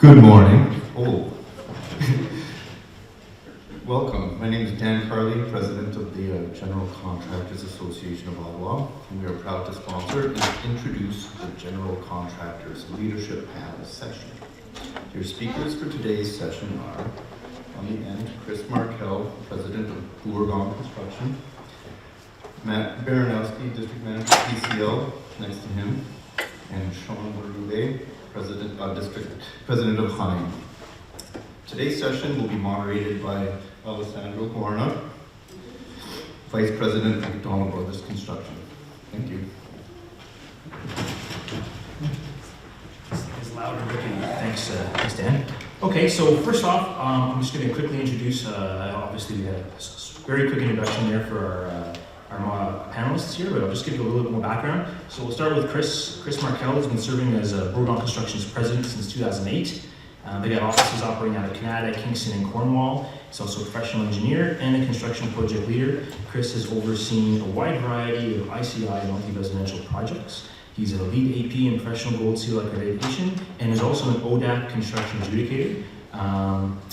Good morning. Welcome. My name is Dan Carley, President of the General Contractors Association of Ottawa, and we are proud to sponsor and introduce the General Contractors Leadership Panel session. Your speakers for today's session are, on the end, Chris Markell, President of Bourgon Construction, Matt Baranowski, District Manager PCL, next to him, and Sean Berube, President of Hein. Today's session will be moderated by Alessandro Guarna, Vice President of McDonald Brothers Construction. Thank you. It's louder looking. Thanks, Dan. Okay, so first off, I'm just going to quickly introduce, obviously we had a very quick introduction there for our panelists here, but I'll just give you a little bit more background. So we'll start with Chris. Chris Markell has been serving as Bourgon Construction's president since 2008. They got offices operating out of Canada, Kingston, and Cornwall. He's also a professional engineer and a construction project leader. Chris has overseen a wide variety of ICI multi-residential projects. He's a lead AP in professional gold seal accreditation and is also an ODAC construction adjudicator.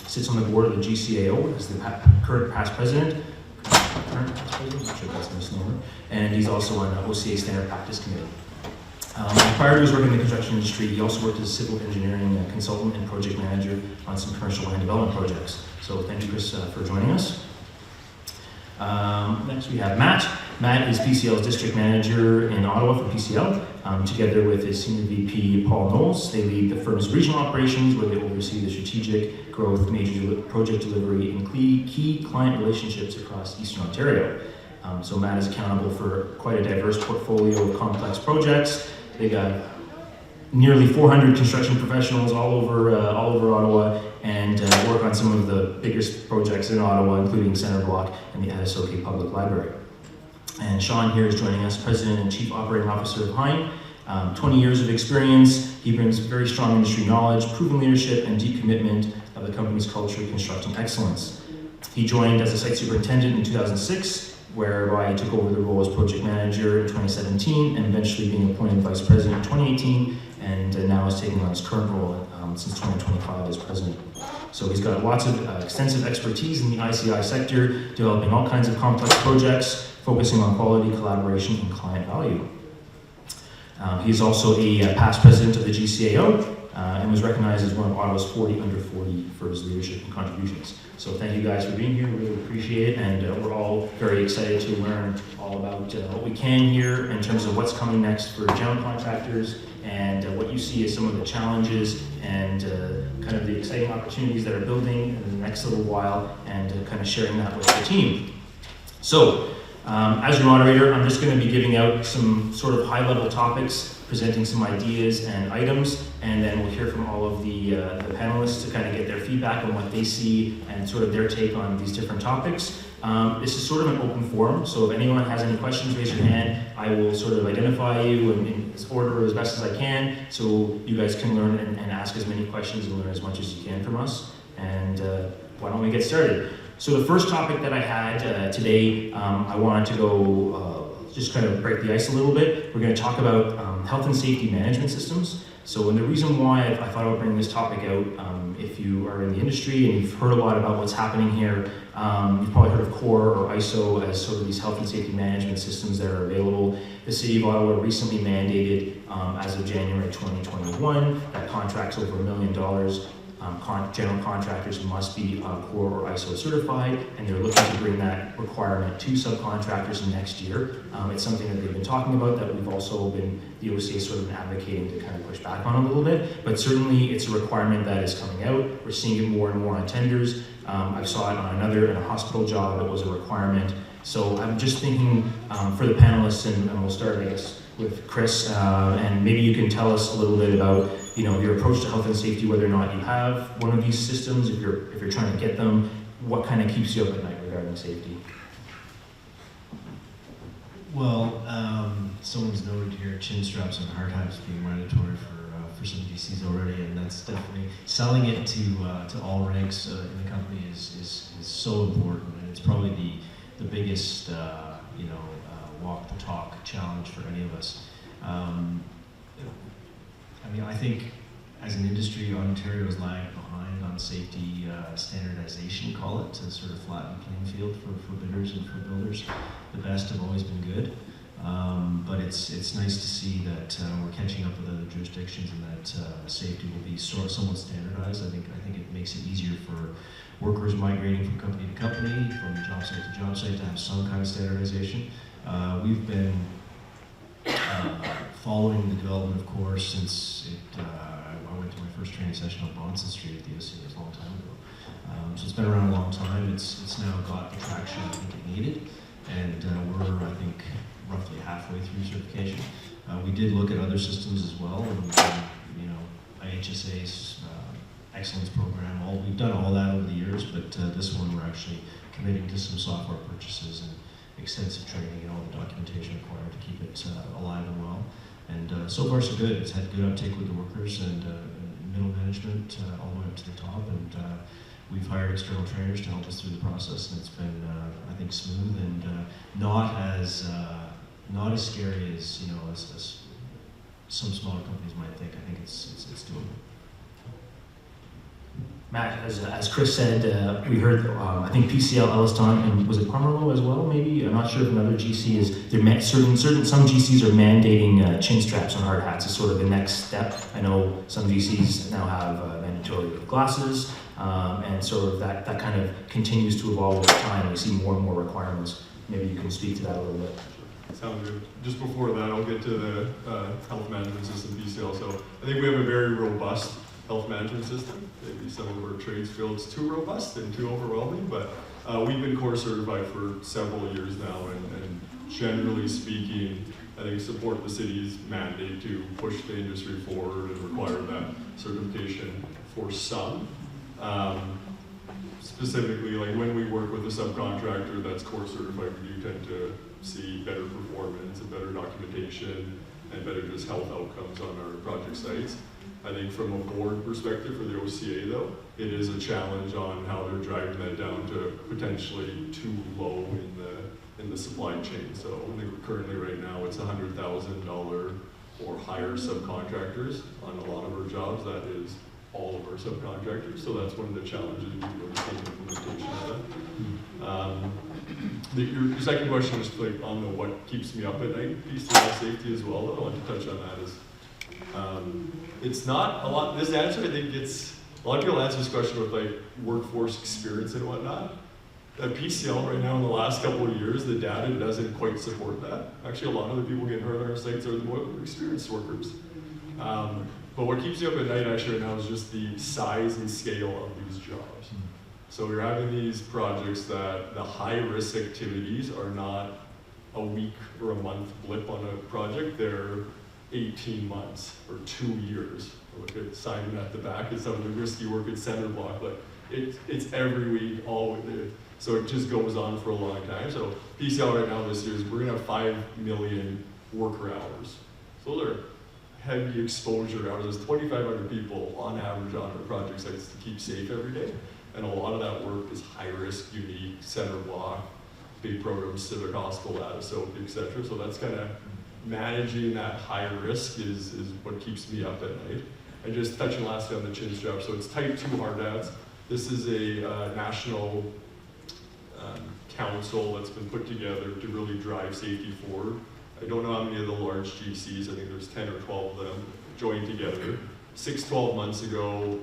Sits on the board of the GCAO as the current past president. I'm not sure if that's a misnomer. And he's also on the OCA Standard Practice Committee. Prior to his work in the construction industry, he also worked as a civil engineering consultant and project manager on some commercial land development projects. So thank you, Chris, for joining us. Next we have Matt. Matt is PCL's district manager in Ottawa for PCL. Together with his senior VP, Paul Knowles, they lead the firm's regional operations where they oversee the strategic growth, major project delivery, and key client relationships across Eastern Ontario. So Matt is accountable for quite a diverse portfolio of complex projects. They got nearly 400 construction professionals all over Ottawa and work on some of the biggest projects in Ottawa, including Centre Block and the OCA Public Library. And Sean here is joining us, President and Chief Operating Officer of Hein. 20 years of experience. He brings very strong industry knowledge, proven leadership, and deep commitment of the company's culture of constructing excellence. He joined as a site superintendent in 2006, whereby he took over the role as project manager in 2017 and eventually being appointed vice president in 2018, and now is taking on his current role since 2025 as president. So he's got lots of extensive expertise in the ICI sector, developing all kinds of complex projects, focusing on quality, collaboration, and client value. He's also a past president of the GCAO and was recognized as one of Ottawa's 40 under 40 for his leadership and contributions. So thank you guys for being here, we really appreciate it, and we're all very excited to learn all about what we can here in terms of what's coming next for general contractors and what you see as some of the challenges and kind of the exciting opportunities that are building in the next little while, and kind of sharing that with the team. So, as your moderator, I'm just going to be giving out some sort of high-level topics, presenting some ideas and items, and then we'll hear from all of the panelists to kind of get their feedback on what they see and sort of their take on these different topics. This is sort of an open forum, so if anyone has any questions, raise your hand. I will sort of identify you in order as best as I can, so you guys can learn and ask as many questions and learn as much as you can from us. And why don't we get started? So the first topic that I had today, I wanted to go just kind of break the ice a little bit. We're going to talk about health and safety management systems. So, and the reason why I thought I would bring this topic out, if you are in the industry and you've heard a lot about what's happening here, you've probably heard of CORE or ISO as sort of these health and safety management systems that are available. The City of Ottawa recently mandated, as of January 2021, that contracts over $1 million, general contractors must be CORE or ISO certified, and they're looking to bring that requirement to subcontractors next year. It's something that they've been talking about, that we've also been, the OCA sort of advocating to kind of push back on a little bit, but certainly it's a requirement that is coming out. We're seeing it more and more on tenders. I saw it on in a hospital job, it was a requirement. So I'm just thinking for the panelists, and we'll start, I guess, with Chris, and maybe you can tell us a little bit about your approach to health and safety, whether or not you have one of these systems, if you're trying to get them, what kind of keeps you up at night regarding safety? Well, someone's noted here chin straps and hard hats being mandatory for some DCs already, and that's definitely selling it to all ranks in the company is so important, and it's probably the biggest walk the talk challenge for any of us. I mean, I think as an industry, Ontario is lagging behind on safety standardization, call it, to sort of flatten the playing field for bidders and for builders. The best have always been good, but it's nice to see that we're catching up with other jurisdictions and that safety will be somewhat standardized. I think it makes it easier for workers migrating from company to company, from job site to job site, to have some kind of standardization. We've been following the development, of course, since I went to my first training session on Bronson Street at the OCA a long time ago. So it's been around a long time. It's now got the traction I think it needed, and we're, I think, roughly halfway through certification. We did look at other systems as well, and IHSA's excellence program. We've done all that over the years, but this one we're actually committing to some software purchases and extensive training and all the documentation required to keep it alive and well. And so far so good. It's had good uptake with the workers and middle management all the way up to the top. And we've hired external trainers to help us through the process, and it's been, I think, smooth and not as scary as as some smaller companies might think. I think it's doable. Matt, as Chris said, we heard, I think PCL, Elliston, and was it Pomerleau as well, maybe? I'm not sure if another GC is, some GCs are mandating chin straps on hard hats as sort of the next step. I know some GCs now have mandatory glasses, and sort of that kind of continues to evolve over time. We see more and more requirements. Maybe you can speak to that a little bit. Sounds good. Just before that, I'll get to the health management system, PCL. So I think we have a very robust health management system. Maybe some of our trades feel it's too robust and too overwhelming, but we've been core certified for several years now, and generally speaking, I think support the city's mandate to push the industry forward and require that certification for some. Specifically, like when we work with a subcontractor that's core certified, we do tend to see better performance and better documentation and better just health outcomes on our project sites. I think from a board perspective for the OCA though, it is a challenge on how they're driving that down to potentially too low in the supply chain. So I think currently right now it's $100,000 or higher subcontractors on a lot of our jobs. That is all of our subcontractors. So that's one of the challenges we really take implementation of that. Your second question is like on the what keeps me up at night, PCL safety as well. I want to touch on that is it's not a lot. This answer, I think, a lot of people answer this question with like workforce experience and whatnot. At PCL right now, in the last couple of years, the data doesn't quite support that. Actually, a lot of the people getting hurt on our sites are the more experienced workers. But what keeps you up at night actually right now is just the size and scale of these jobs. So you're having these projects that the high-risk activities are not a week or a month blip on a project. They're 18 months or 2 years. Look at signing at the back and some of the risky work at center block, but it's every week, all with it. So it just goes on for a long time. So PCL right now this year is we're gonna have 5 million worker hours. So those are heavy exposure hours. There's 2,500 people on average on our project sites to keep safe every day. And a lot of that work is high risk, unique, center block, big programs, civic hospital, ADASOP, et cetera. So that's kind of managing that high risk is what keeps me up at night. And just touching lastly on the chin strap. So it's type 2 hard hats. This is a national council that's been put together to really drive safety forward. I don't know how many of the large GCs, I think there's 10 or 12 of them, joined together. 6-12 months ago,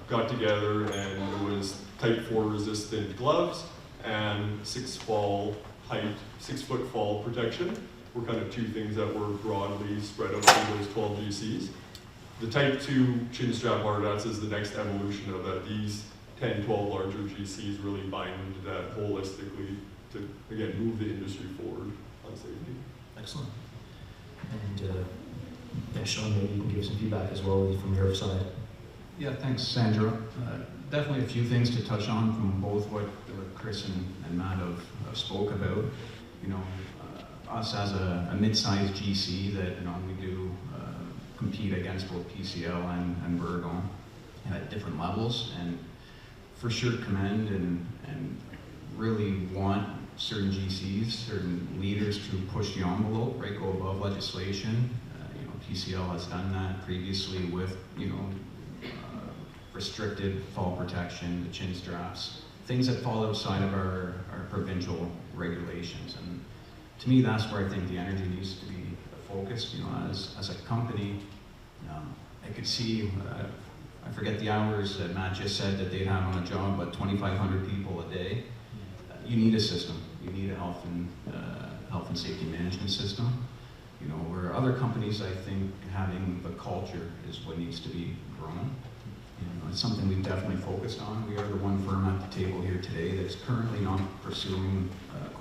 got together and it was type 4 resistant gloves and 6-foot fall protection were kind of two things that were broadly spread out through those 12 GCs. The type 2 chin strap hard hats is the next evolution of that. These 10, 12 larger GCs really bind into that holistically to, again, move the industry forward on safety. Excellent. And Sean, maybe you can give some feedback as well from your side. Yeah, thanks, Sandra. Definitely a few things to touch on from both what Chris and Matt have spoke about. You know, us as a mid-sized GC that we do compete against both PCL and Burgon at different levels, and for sure commend and really want certain GCs, certain leaders to push the envelope, right, go above legislation. PCL has done that previously with, restricted fall protection, the chin straps, things that fall outside of our provincial regulations. And to me, that's where I think the energy needs to be focused. You know, as a company, I could see, I forget the hours that Matt just said that they'd have on a job, but 2,500 people a day. You need a system. You need a health and safety management system. You know, where other companies, I think, having the culture is what needs to be grown. You know, it's something we've definitely focused on. We are the one firm at the table here today that's currently not pursuing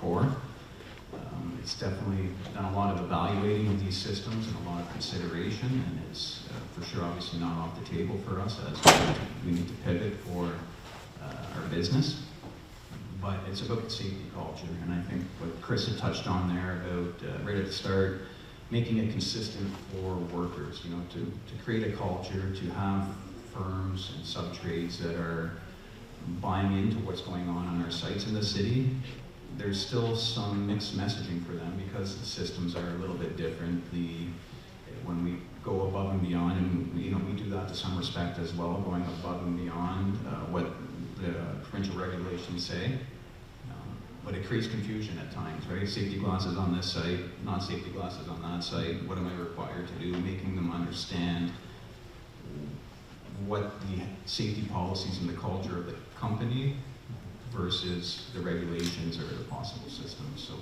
CORE. It's definitely done a lot of evaluating of these systems and a lot of consideration, and it's for sure obviously not off the table for us as we need to pivot for our business. But it's about the safety culture, and I think what Chris had touched on there about right at the start, making it consistent for workers, you know, to create a culture, to have firms and sub-trades that are buying into what's going on our sites in the city. There's still some mixed messaging for them because the systems are a little bit different. When we go above and beyond, and you know, we do that to some respect as well, going above and beyond what the provincial regulations say. But it creates confusion at times, right? Safety glasses on this site, non-safety glasses on that site. What am I required to do? Making them understand what the safety policies and the culture of the company versus the regulations or the possible systems. So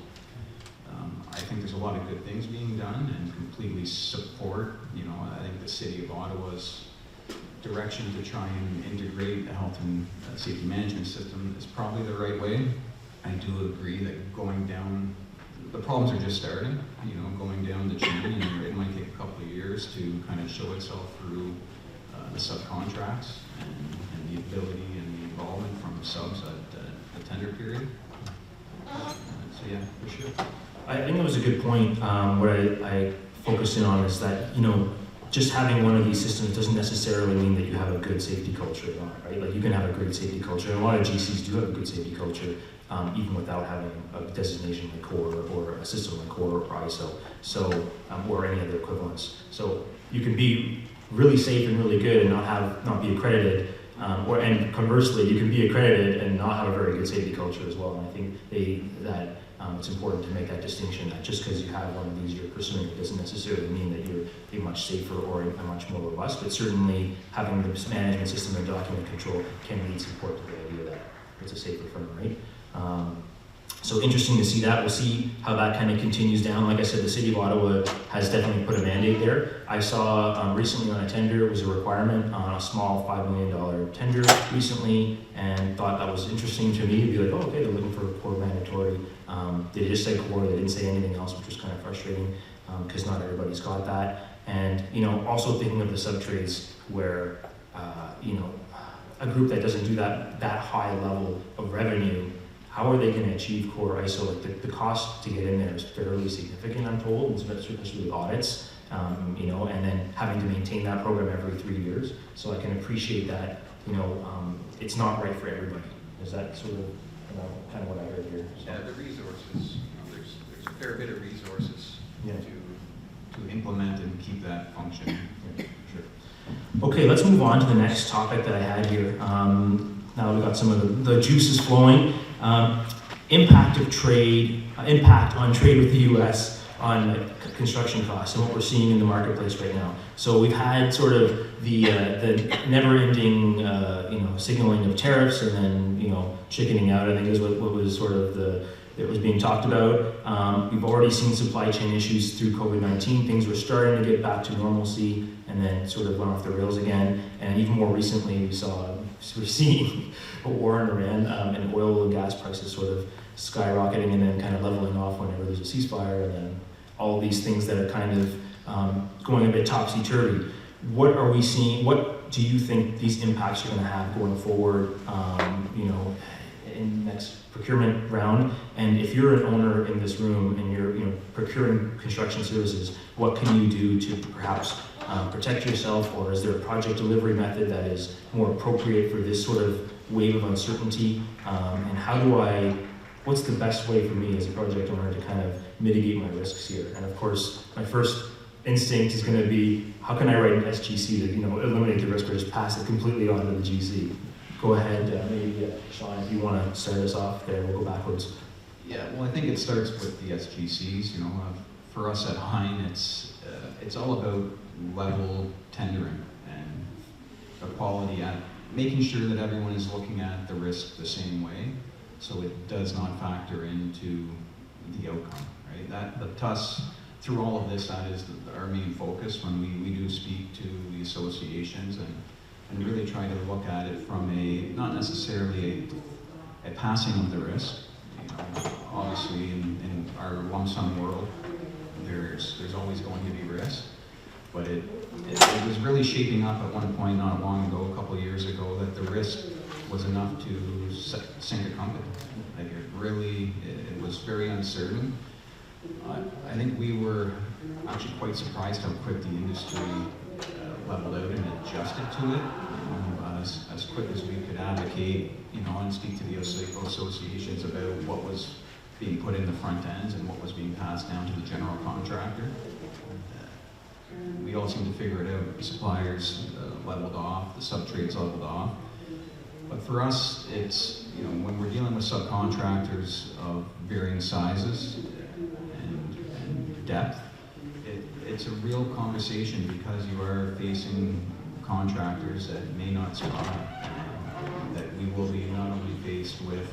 I think there's a lot of good things being done and completely support, you know, I think the City of Ottawa's direction to try and integrate a health and safety management system is probably the right way. I do agree that going down, the problems are just starting, you know, going down the chain, and it might take a couple of years to kind of show itself through the subcontracts and the ability and the involvement from subs at the tender period. So yeah, for sure. I think it was a good point. What I focused in on is that, you know, just having one of these systems doesn't necessarily mean that you have a good safety culture, right? Like, you can have a great safety culture, and a lot of GCs do have a good safety culture, even without having a designation like CORE or a system like CORE or ISO, or any other equivalents. So you can be really safe and really good and not be accredited, and conversely, you can be accredited and not have a very good safety culture as well. And I think that it's important to make that distinction, that just because you have one of these you're pursuing it doesn't necessarily mean that you're a much safer or a much more robust, but certainly having the management system and document control can lead support to the idea that it's a safer firm, right? So interesting to see that. We'll see how that kind of continues down. Like I said, the City of Ottawa has definitely put a mandate there. I saw recently on a tender, it was a requirement on a small $5 million tender recently, and thought that was interesting to me to be like, oh, okay, they're looking for a CORE mandatory. They just said CORE, they didn't say anything else, which was kind of frustrating because not everybody's got that. And, you know, also thinking of the sub-trades where, you know, a group that doesn't do that high level of revenue, how are they going to achieve CORE ISO? Like, the cost to get in there is fairly significant, I'm told, especially with audits, you know, and then having to maintain that program every 3 years. So I can appreciate that, you know, it's not right for everybody. Is that sort of, you know, kind of what I heard here? So. Yeah, the resources, you know, there's a fair bit of resources Yeah. to implement and keep that functioning. Yeah, sure. Okay, let's move on to the next topic that I had here. Now we've got some of the juices flowing. Impact on trade with the U.S. on construction costs and what we're seeing in the marketplace right now. So we've had sort of the never-ending, you know, signaling of tariffs, and then, you know, chickening out, I think, is what was sort of that was being talked about. We've already seen supply chain issues through COVID-19. Things were starting to get back to normalcy, and then sort of went off the rails again. And even more recently, we're seeing a war in Iran, and oil and gas prices sort of skyrocketing and then kind of leveling off whenever there's a ceasefire, and then all these things that are kind of going a bit topsy-turvy. What are we seeing? What do you think these impacts are going to have going forward, you know, in the next procurement round? And if you're an owner in this room and you're, you know, procuring construction services, what can you do to perhaps protect yourself, or is there a project delivery method that is more appropriate for this sort of wave of uncertainty? And what's the best way for me as a project owner to kind of mitigate my risks here? And of course, my first instinct is going to be, how can I write an SGC to eliminate the risk or just pass it completely onto the GC? Go ahead, maybe Sean, if you want to start us off there, we'll go backwards. Yeah, well, I think it starts with the SGCs. For us at Hein, it's all about level tendering and equality at making sure that everyone is looking at the risk the same way, so it does not factor into the outcome, right? To us, through all of this, that is our main focus when we do speak to the associations and really try to look at it from not necessarily a passing of the risk. Obviously, in our lump sum world, there's always going to be risk, but it was really shaping up at one point not long ago, a couple of years ago, that the risk was enough to sink a company. Like it was very uncertain. I think we were actually quite surprised how quick the industry leveled out and adjusted to it. As quick as we could advocate, and speak to the associations about what was being put in the front ends and what was being passed down to the general contractor. We all seem to figure it out. The suppliers leveled off, the sub-trades leveled off. But for us, it's, when we're dealing with subcontractors of varying sizes and depth, it's a real conversation because you are facing contractors that may not survive, that we will be not only faced with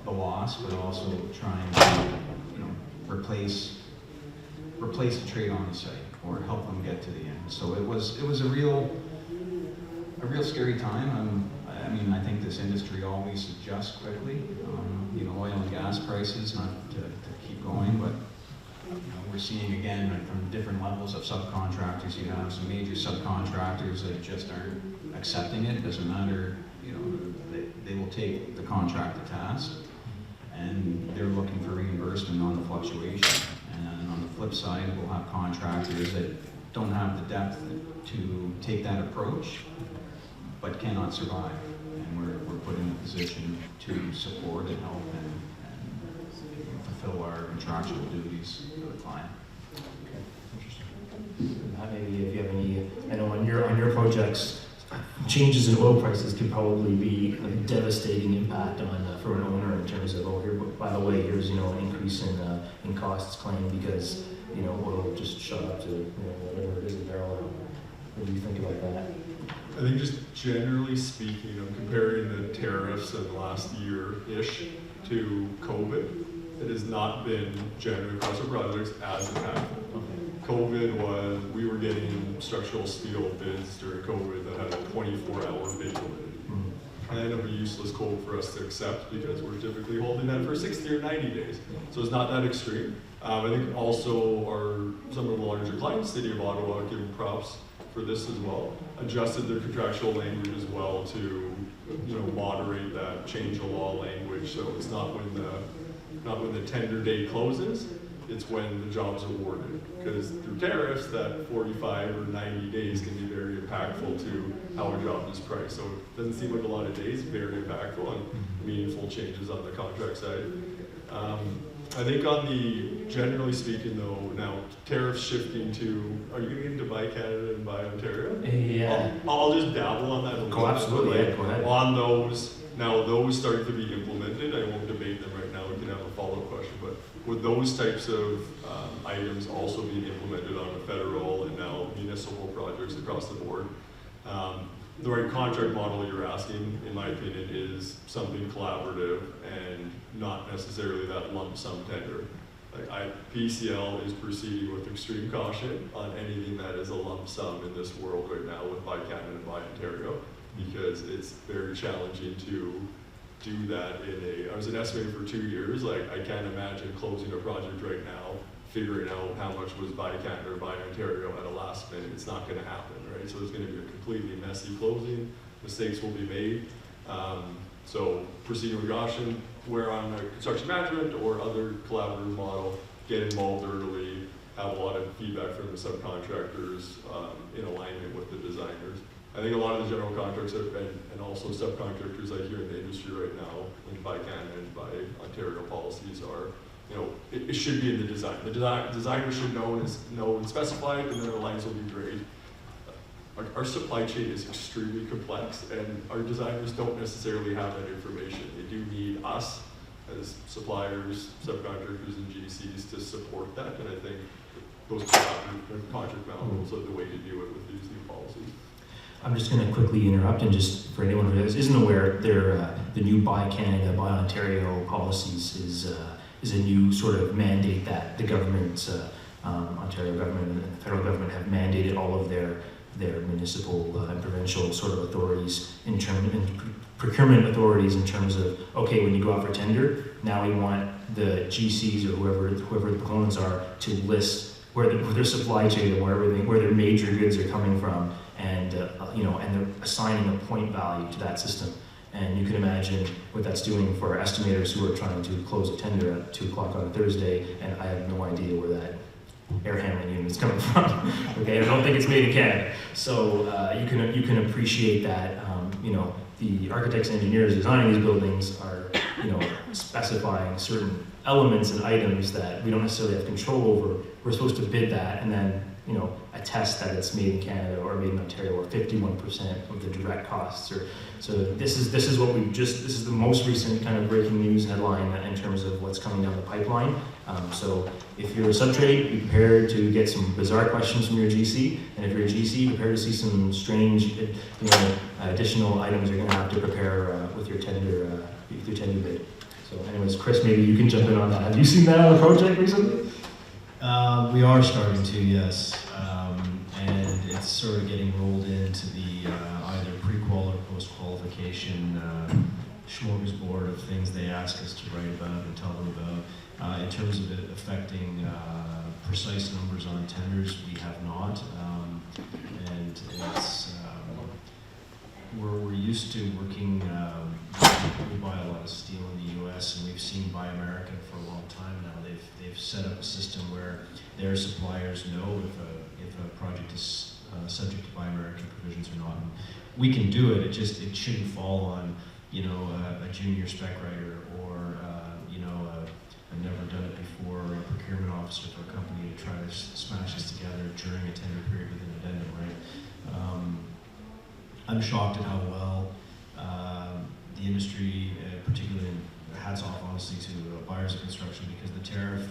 the loss, but also trying to, replace the trade on the site or help them get to the end. So it was a real scary time. I think this industry always adjusts quickly. Oil and gas prices, not to keep going, but we're seeing again from different levels of subcontractors. You have some major subcontractors that just aren't accepting it. It doesn't matter, they will take the contract to task, and they're looking for reimbursement on the fluctuation. And on the flip side, we'll have contractors that don't have the depth to take that approach, but cannot survive. And we're put in a position to support and help and fulfill our contractual duties to the client. Maybe if you have any, I know on your projects, changes in oil prices could probably be a devastating impact on for an owner in terms of, by the way, here's an increase in costs claimed because oil just shot up to whatever it is a barrel. What do you think about that? I think just generally speaking, I'm comparing the tariffs of the last year-ish to COVID. It has not been generally across our projects as impactful. COVID was, we were getting structural steel bids during COVID that had a 24-hour bid validity. Kind of a useless quote for us to accept because we're typically holding that for 60 or 90 days. So it's not that extreme. I think also some of the larger clients, City of Ottawa, giving props for this as well, adjusted their contractual language as well to moderate that change of law language. So it's not when the tender date closes, it's when the job's awarded. Because through tariffs, that 45 or 90 days can be very impactful to how a job is priced. So it doesn't seem like a lot of days, very impactful and meaningful changes on the contract side. I think on the, generally speaking though, now tariffs shifting to, are you going to buy Canada and buy Ontario? Yeah. I'll just dabble on that a little bit. Absolutely, yeah, go ahead. On those, now those starting to be implemented, I won't debate them right now, we can have a follow-up question, but would those types of items also be implemented on a federal and now municipal projects across the board? The right contract model you're asking, in my opinion, is something collaborative and not necessarily that lump sum tender. PCL is proceeding with extreme caution on anything that is a lump sum in this world right now with Buy Canada and Buy Ontario, because it's very challenging to do that I was an estimator for 2 years. I can't imagine closing a project right now, figuring out how much was Buy Canada or Buy Ontario at a last minute. It's not going to happen, right? So it's going to be a completely messy closing. Mistakes will be made. So proceeding with caution, where on a construction management or other collaborative model, get involved early, have a lot of feedback from the subcontractors in alignment with the designers. I think a lot of the general contractors and also subcontractors I hear in the industry right now, when Buy Canada and Buy Ontario policies are it should be in the design. The designer should know and specify it, and then the lines will be grayed. Our supply chain is extremely complex, and our designers don't necessarily have that information. They do need us as suppliers, subcontractors, and GCs to support that, and I think those project manuals are the way to do it with these new policies. I'm just going to quickly interrupt, and just for anyone who isn't aware, the new Buy Canada, Buy Ontario policies is a new sort of mandate that the government, Ontario government and the federal government have mandated all of their municipal and provincial sort of authorities and procurement authorities in terms of, okay, when you go out for tender, now we want the GCs or whoever the proponents are to list where their supply chain and where their major goods are coming from, and and they're assigning a point value to that system. And you can imagine what that's doing for our estimators who are trying to close a tender at 2 o'clock on a Thursday, and I have no idea where that air handling unit is coming from. Okay, I don't think it's made in Canada. So you can appreciate that. The architects and engineers designing these buildings are specifying certain elements and items that we don't necessarily have control over. We're supposed to bid that and then attest that it's made in Canada or made in Ontario, or 51% of the direct costs. So this is what this is the most recent kind of breaking news headline in terms of what's coming down the pipeline. So if you're a subtrade, be prepared to get some bizarre questions from your GC, and if you're a GC, prepare to see some strange, additional items you're going to have to prepare with your tender bid. So, anyways, Chris, maybe you can jump in on that. Have you seen that on a project recently? We are starting to, yes, and it's sort of getting rolled into the either pre-qual or post-qualification smorgasbord of things they ask us to write about and tell them about. In terms of it affecting precise numbers on tenders, we have not, and it's we're used to working. We buy a lot of steel in the U.S. and we've seen Buy American for a long time now. They've set up a system where their suppliers know if a project is subject to Buy American provisions or not. And we can do it. It shouldn't fall on a junior spec writer or I've never done it before, a procurement officer for a company to try to smash this together during a tender period with an addendum, right? I'm shocked at how well the industry, particularly, hats off honestly to buyers of construction, because the tariff,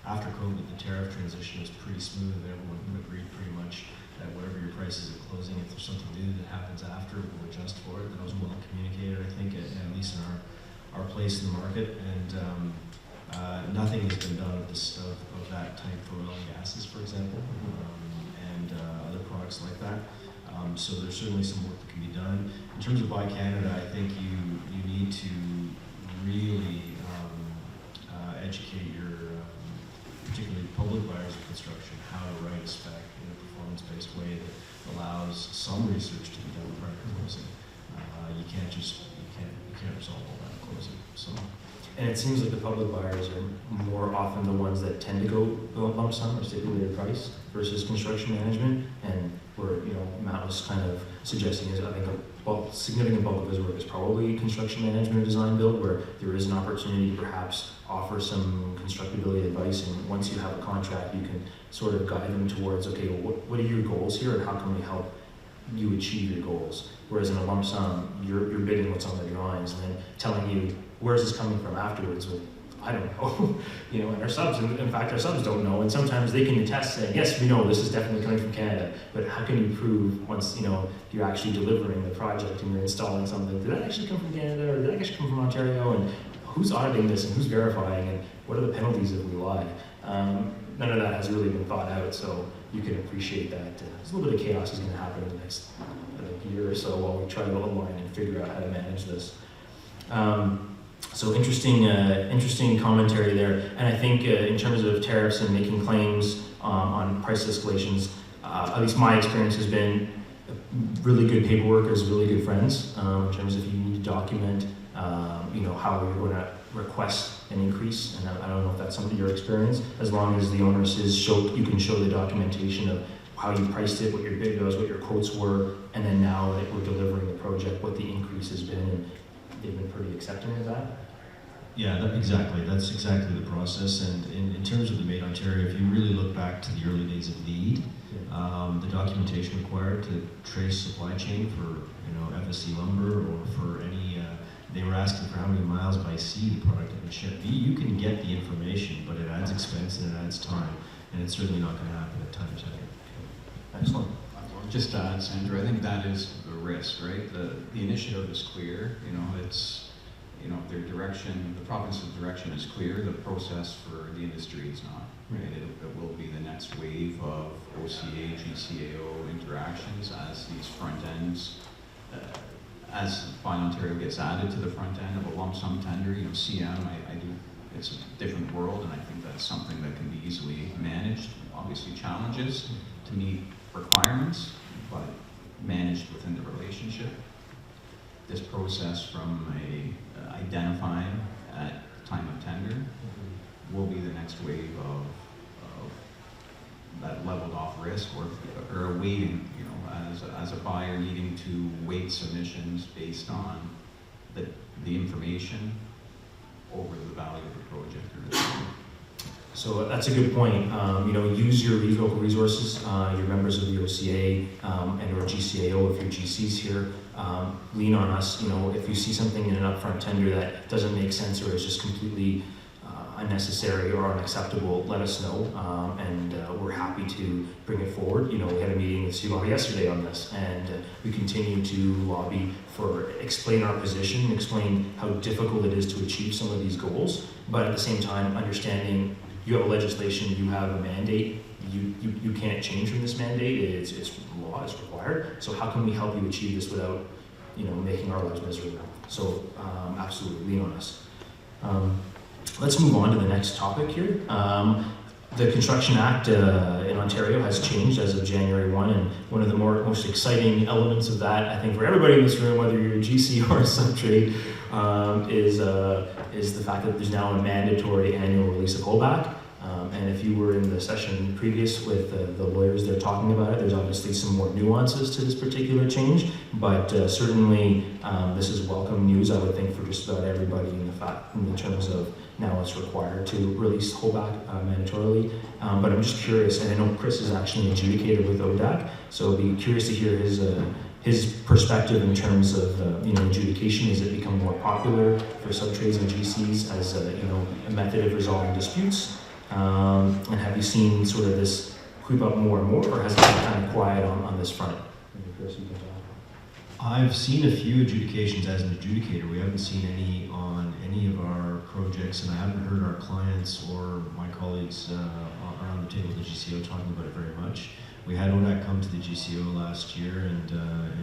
after COVID, the tariff transition was pretty smooth. Everyone agreed pretty much that whatever your price is at closing, if there's something new that happens after, we'll adjust for it. That was well communicated, I think, at least in our place in the market. And nothing has been done of that type for oil and gases, for example, and other products like that. So there's certainly some work that can be done. In terms of Buy Canada, I think you need to really educate your, particularly public buyers of construction, how to write a spec in a performance-based way that allows some research to be done prior to closing. You can't resolve all that at closing. So. And it seems like the public buyers are more often the ones that tend to go lump sum or stipulated price versus construction management. And where Matt was kind of suggesting is, I think a significant bulk of his work is probably construction management or design build, where there is an opportunity to perhaps offer some constructability advice. And once you have a contract, you can sort of guide them towards, okay, well, what are your goals here, and how can we help you achieve your goals? Whereas in a lump sum, you're bidding what's on the drawings and then telling you, where's this coming from afterwards? Well, I don't know. And our subs, in fact, our subs don't know. And sometimes they can attest saying, yes, we know this is definitely coming from Canada, but how can you prove once, you're actually delivering the project and you're installing something, did that actually come from Canada, or did that actually come from Ontario? And who's auditing this and who's verifying, and what are the penalties if we lie? None of that has really been thought out, so you can appreciate that there's a little bit of chaos is going to happen in the next year or so while we try to align and figure out how to manage this. So interesting commentary there. And I think in terms of tariffs and making claims on price escalations, at least my experience has been really good paperwork is really good friends in terms of you need to document, how you're going to request an increase. And I don't know if that's something your experience, as long as the onus is you can show the documentation of how you priced it, what your bid was, what your quotes were, and then now that we're delivering the project, what the increase has been, and they've been pretty accepting of that. Yeah, exactly. That's exactly the process. And in terms of the Made Ontario, if you really look back to the early days of LEAD, the documentation required to trace supply chain for FSC lumber or for any, they were asking for how many miles by sea the product had been shipped. You can get the information, but it adds expense and it adds time, and it's certainly not going to happen at time tender. Excellent. Just to add, Sandra, I think that is the risk, right? The initiative is clear, it's, their direction, the province's direction is clear, the process for the industry is not, right? It will be the next wave of OCA, GCAO interactions as these front ends, as Buy Ontario gets added to the front end of a lump sum tender, CM, I do, it's a different world, and I think that's something that can be easily managed. Obviously challenges to meet requirements, but managed within the relationship. This process from identifying at time of tender will be the next wave of that leveled off risk, or a weighting, as a buyer needing to weight submissions based on the information over the value of the project. So that's a good point. Use your local resources, your members of the OCA and or GCAO if your GC's here. Lean on us. If you see something in an upfront tender that doesn't make sense or is just completely unnecessary or unacceptable, let us know, and we're happy to bring it forward. We had a meeting with CLOB yesterday on this, and we continue to lobby for explain our position, explain how difficult it is to achieve some of these goals, but at the same time understanding you have a legislation, you have a mandate, you can't change from this mandate, it's law, it's required, so how can we help you achieve this without making our lives miserable? So absolutely, lean on us. Let's move on to the next topic here. The Construction Act in Ontario has changed as of January 1, and one of the most exciting elements of that, I think for everybody in this room, whether you're a GC or a subtrade, is the fact that there's now a mandatory annual release of holdback. And if you were in the session previous with the lawyers there talking about it, there's obviously some more nuances to this particular change, but certainly this is welcome news, I would think, for just about everybody in terms of now it's required to release holdback mandatorily. But I'm just curious, and I know Chris is actually an adjudicator with ODAC, so I'd be curious to hear his perspective in terms of adjudication. Has it become more popular for subtrades and GCs as a method of resolving disputes? And have you seen sort of this creep up more and more, or has it been kind of quiet on this front? Chris, you can talk. I've seen a few adjudications as an adjudicator. We haven't seen any on any of our projects, and I haven't heard our clients or my colleagues around the table at the GCO talking about it very much. We had ODAC come to the GCO last year and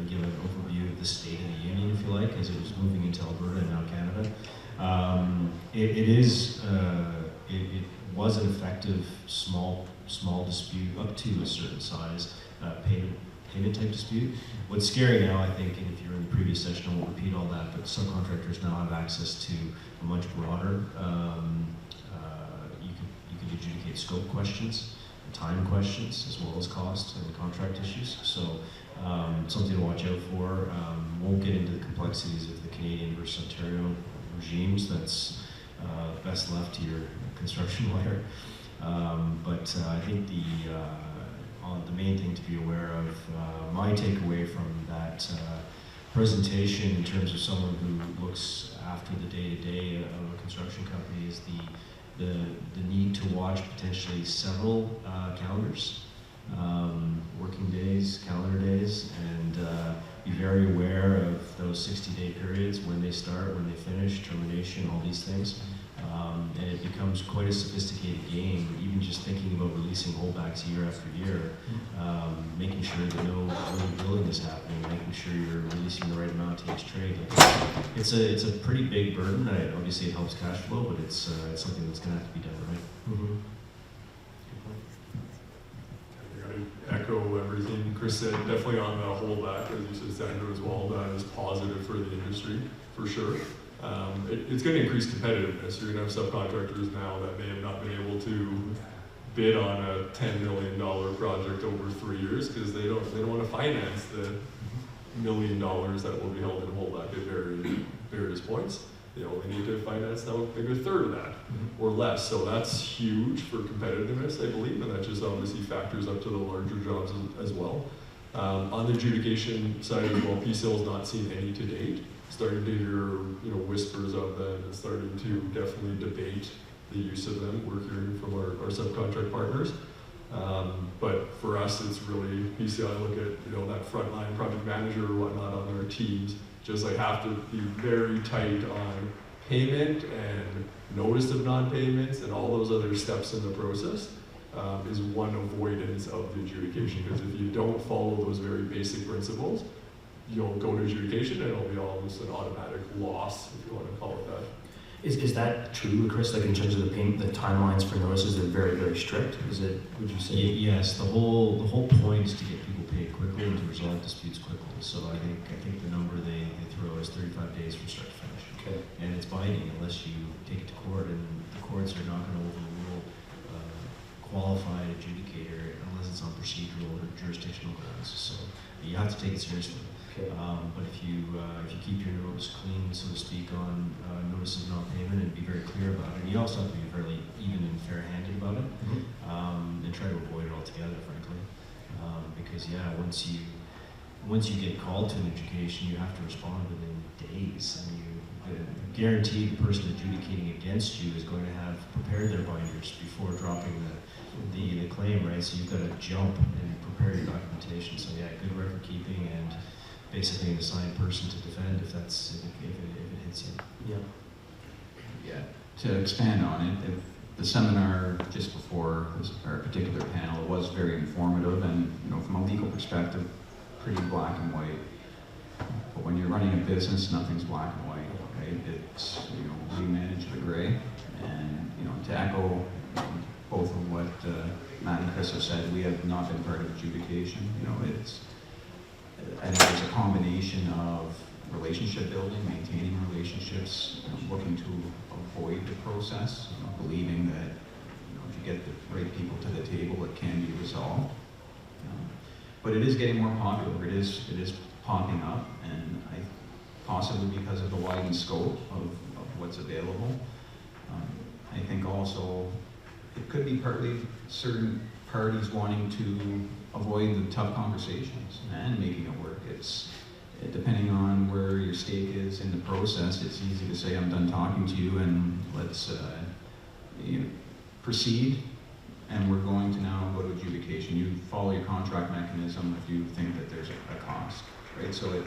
give an overview of the state of the union, if you like, as it was moving into Alberta and now Canada. It was an effective small dispute up to a certain size, payment type dispute. What's scary now, I think, and if you're in the previous session, I won't repeat all that, but subcontractors now have access to a much broader, you could adjudicate scope questions, time questions, as well as cost and contract issues. So something to watch out for. Won't get into the complexities of the Canadian versus Ontario regimes. That's best left to your construction lawyer. But I think the main thing to be aware of, my takeaway from that presentation in terms of someone who looks after the day-to-day of a construction company is the need to watch potentially several calendars, working days, calendar days, and be very aware of those 60-day periods, when they start, when they finish, termination, all these things. And it becomes quite a sophisticated game, even just thinking about releasing holdbacks year after year, making sure that no early billing is happening, making sure you're releasing the right amount to each trade. It's a pretty big burden. Obviously it helps cash flow, but it's something that's going to have to be done right. Mm-hmm. I echo everything Chris said. Definitely on the holdback, as you said, Sandra, as well. That is positive for the industry, for sure. It's going to increase competitiveness. You're going to have subcontractors now that may have not been able to bid on a $10 million project over 3 years because they don't want to finance the $1 million that will be held in holdback at various points. they only need to finance now maybe a third of that or less. So that's huge for competitiveness, I believe, and that just obviously factors up to the larger jobs as well. On the adjudication side as well, PCL has not seen any to date. Starting to hear, whispers of them and starting to definitely debate the use of them. We're hearing from our subcontract partners. But for us, it's really PCI look at, that frontline project manager or whatnot on our teams, just like have to be very tight on payment and notice of non-payments and all those other steps in the process. Is one avoidance of the adjudication, because if you don't follow those very basic principles, you'll go to adjudication and it'll be almost an automatic loss, if you want to call it that. Is that true, Chris? Like in terms of the timelines for notices, they're very, very strict. Would you say? Yes, the whole point is to get people paid quickly and to resolve disputes quickly. So I think the number they throw is 35 days from start to finish. Okay. And it's binding unless you take it to court, and the courts are not going to overrule qualified adjudicator unless it's on procedural or jurisdictional grounds. So you have to take it seriously. Okay. But if you keep your notes clean, so to speak, on notice of non-payment and be very clear about it, and you also have to be fairly even and fair-handed about it, and try to avoid it altogether, frankly. Because once you get called to an adjudication, you have to respond within days, and you guarantee the person adjudicating against you is going to have prepared their binders before dropping the claim, right? So you've got to jump and prepare your documentation. So yeah, good record keeping and basically an assigned person to defend if it hits you. Yeah. To expand on it, the seminar just before our particular panel was very informative, and from a legal perspective, pretty black and white. But when you're running a business, nothing's black and white. Right? It's we manage the gray, and to echo both of what Matt and Chris have said, we have not been part of adjudication. I think there's a combination of relationship building, maintaining relationships, looking to avoid the process, believing that if you get the right people to the table, it can be resolved. But it is getting more popular. It is popping up, and possibly because of the widened scope of what's available. I think also it could be partly certain parties wanting to avoid the tough conversations and making it work. Depending on where your stake is in the process, it's easy to say, I'm done talking to you and let's proceed, and we're going to now go to adjudication. You follow your contract mechanism if you think that there's a cost, right? So it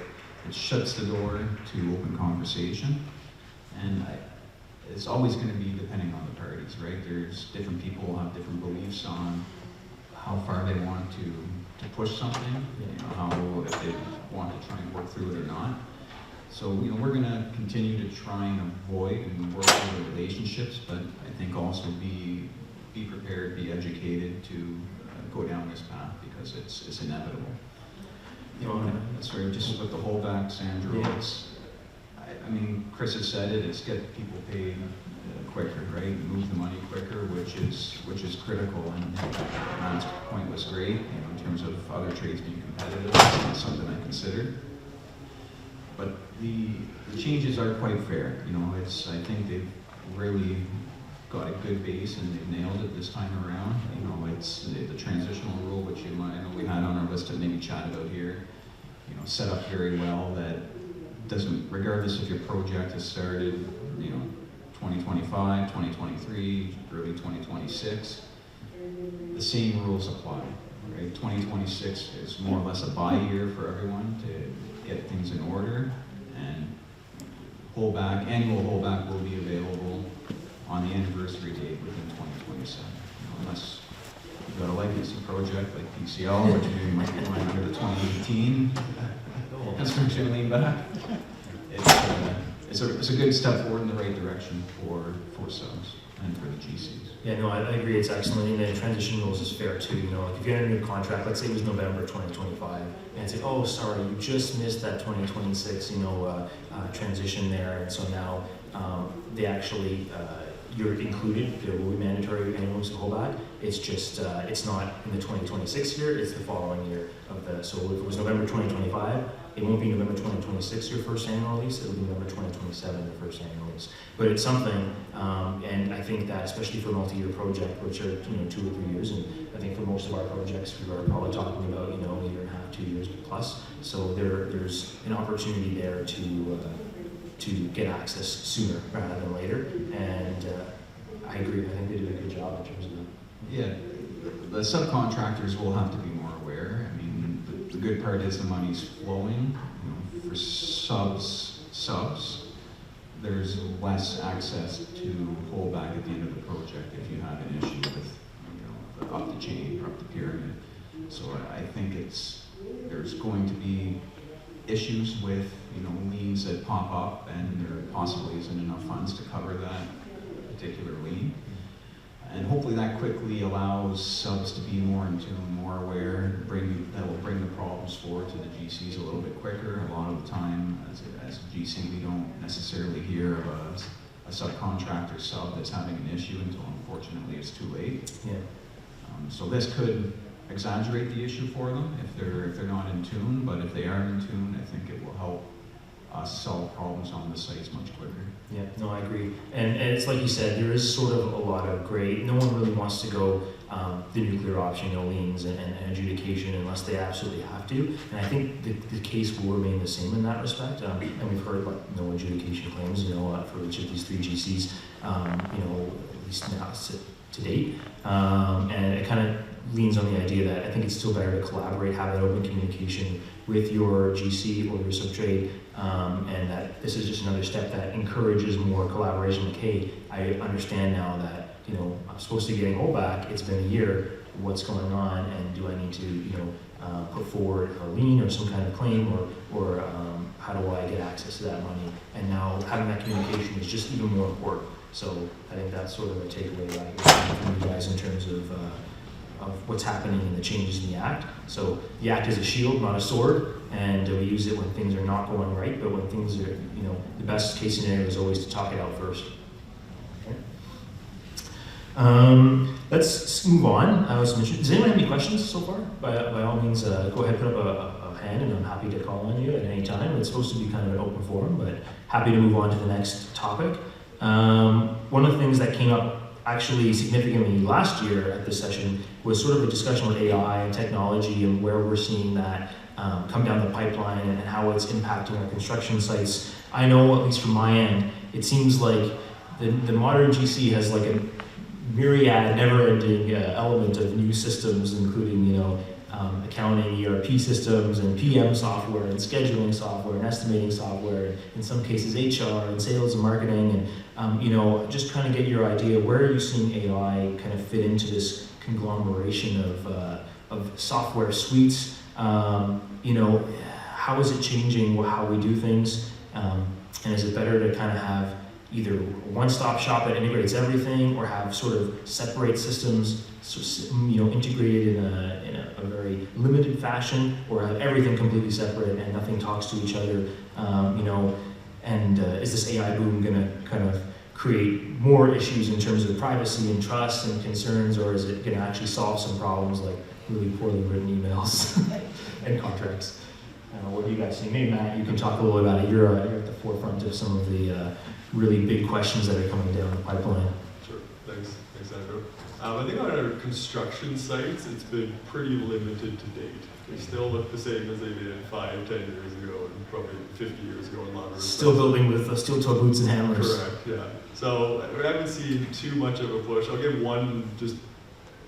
shuts the door to open conversation, and it's always going to be depending on the parties, right? There's different people who have different beliefs on how far they want to push something, if they want to try and work through it or not. So we're going to continue to try and avoid and work through the relationships, but I think also be prepared, be educated to go down this path, because it's inevitable. Sorry, just with the holdback, Sandra. Yeah. Chris has said it. It's get people paid quicker, right? Move the money quicker, which is critical. And Matt's point was great. In terms of other trades being competitive, that's something I considered. But the changes are quite fair. I think they've really got a good base and they've nailed it this time around. It's the transitional rule, which I know we had on our list to maybe chat about here. Set up very well that doesn't, regardless if your project has started, 2025, 2023, early 2026, the same rules apply. Right? 2026 is more or less a buy year for everyone to get things in order, and annual holdback will be available on the anniversary date within 2027, unless you've got a legacy project like PCL, which maybe might be going under the 2018 construction lean back. It's a good step forward in the right direction for subs and for the GCs. Yeah, no, I agree. It's excellent. And then transition rules is fair too. Like if you enter a new contract, let's say it was November 2025, and say, oh, sorry, you just missed that 2026, transition there, and so now they actually, you're included. There will be mandatory annual leaves of holdback. It's just, it's not in the 2026 year, it's the following year of the, so if it was November 2025, it won't be November 2026 your first annual release, it'll be November 2027 your first annual release. But it's something, and I think that especially for a multi-year project, which are 2 or 3 years, and I think for most of our projects, we are probably talking about a year and a half, 2 years plus. So there's an opportunity there to get access sooner rather than later. And I agree. I think they did a good job in terms of that. Yeah, the subcontractors will have to be more aware. I mean, the good part is the money's flowing. For subs, there's less access to hold back at the end of the project if you have an issue with up the chain or up the pyramid. So I think there's going to be issues with liens that pop up, and there possibly isn't enough funds to cover that particular lien. And hopefully that quickly allows subs to be more in tune, more aware, that will bring the problems forward to the GCs a little bit quicker. A lot of the time, as a GC, we don't necessarily hear of a subcontractor sub that's having an issue until unfortunately it's too late. Yeah. So this could exaggerate the issue for them if they're not in tune, but if they are in tune, I think it will help us solve problems on the sites much quicker. Yeah, no, I agree. And it's like you said, there is sort of a lot of gray. No one really wants to go the nuclear option, liens and adjudication unless they absolutely have to. And I think the case will remain the same in that respect. And we've heard about no adjudication claims, for each of these 3 GCs, at least now to date. And it kind of leans on the idea that I think it's still better to collaborate, have that open communication with your GC or your subtrade, and that this is just another step that encourages more collaboration. Like, hey, I understand now that I'm supposed to be getting holdback. It's been a year. What's going on? And do I need to put forward a lien or some kind of claim, or how do I get access to that money? And now having that communication is just even more important. So I think that's sort of a takeaway from you guys in terms of what's happening and the changes in the Act. So the Act is a shield, not a sword, and we use it when things are not going right, but when things are, the best case scenario is always to talk it out first. Okay. Let's move on. Does anyone have any questions so far? By all means, go ahead, put up a hand, and I'm happy to call on you at any time. It's supposed to be kind of an open forum, but happy to move on to the next topic. One of the things that came up actually significantly last year at this session was sort of a discussion with AI and technology and where we're seeing that come down the pipeline and how it's impacting our construction sites. I know, at least from my end, it seems like the modern GC has like a myriad, never-ending element of new systems, including accounting, ERP systems, and PM software, and scheduling software, and estimating software, and in some cases HR, and sales and marketing, and just kind of get your idea, where are you seeing AI kind of fit into this conglomeration of software suites? How is it changing how we do things? And is it better to kind of have either a one-stop shop that integrates everything, or have sort of separate systems, integrated in a very limited fashion, or have everything completely separate and nothing talks to each other? And is this AI boom going to kind of create more issues in terms of privacy and trust and concerns, or is it going to actually solve some problems like really poorly written emails and contracts? What do you guys see? Maybe Matt, you can talk a little bit about it. You're at the forefront of some of the really big questions that are coming down the pipeline. Sure, thanks Andrew. I think on our construction sites, it's been pretty limited to date. They still look the same as they did 5, 10 years ago, and probably 50 years ago in longer. Still building with steel-toe boots and hammers. Correct, yeah. So we haven't seen too much of a push. I'll give one just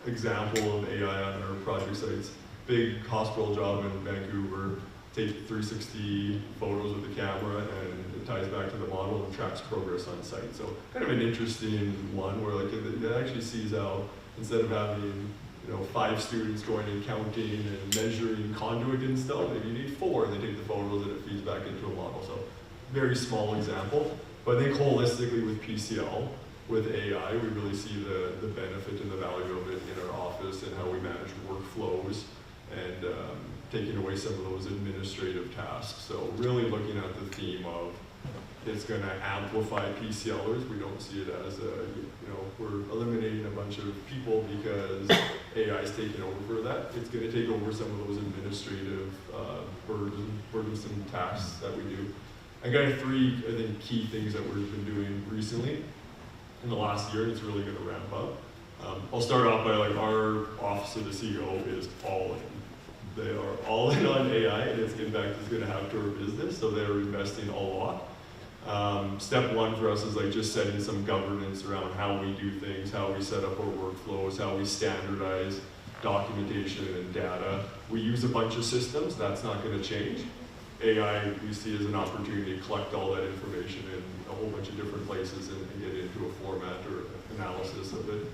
example of AI on our project sites. Big hospital job in Vancouver. Take 360 photos with the camera, and it ties back to the model and tracks progress on site. So kind of an interesting one where it actually sees how, instead of having 5 students going and counting and measuring conduit install, maybe you need 4, and they take the photos and it feeds back into a model. So very small example, but I think holistically with PCL, with AI, we really see the benefit and the value of it in our office and how we manage workflows, and taking away some of those administrative tasks. So really looking at the theme of It's going to amplify PCLers. We don't see it as we're eliminating a bunch of people because AI is taking over for that. It's going to take over some of those administrative burdensome tasks that we do. I got 3, I think, key things that we've been doing recently in the last year, and it's really going to ramp up. I'll start off by our office of the CEO is all in. They are all in on AI, and its impact is going to have to our business, so they're investing a lot. Step 1 for us is just setting some governance around how we do things, how we set up our workflows, how we standardize documentation and data. We use a bunch of systems, that's not going to change. AI we see as an opportunity to collect all that information in a whole bunch of different places and get it into a format or analysis of it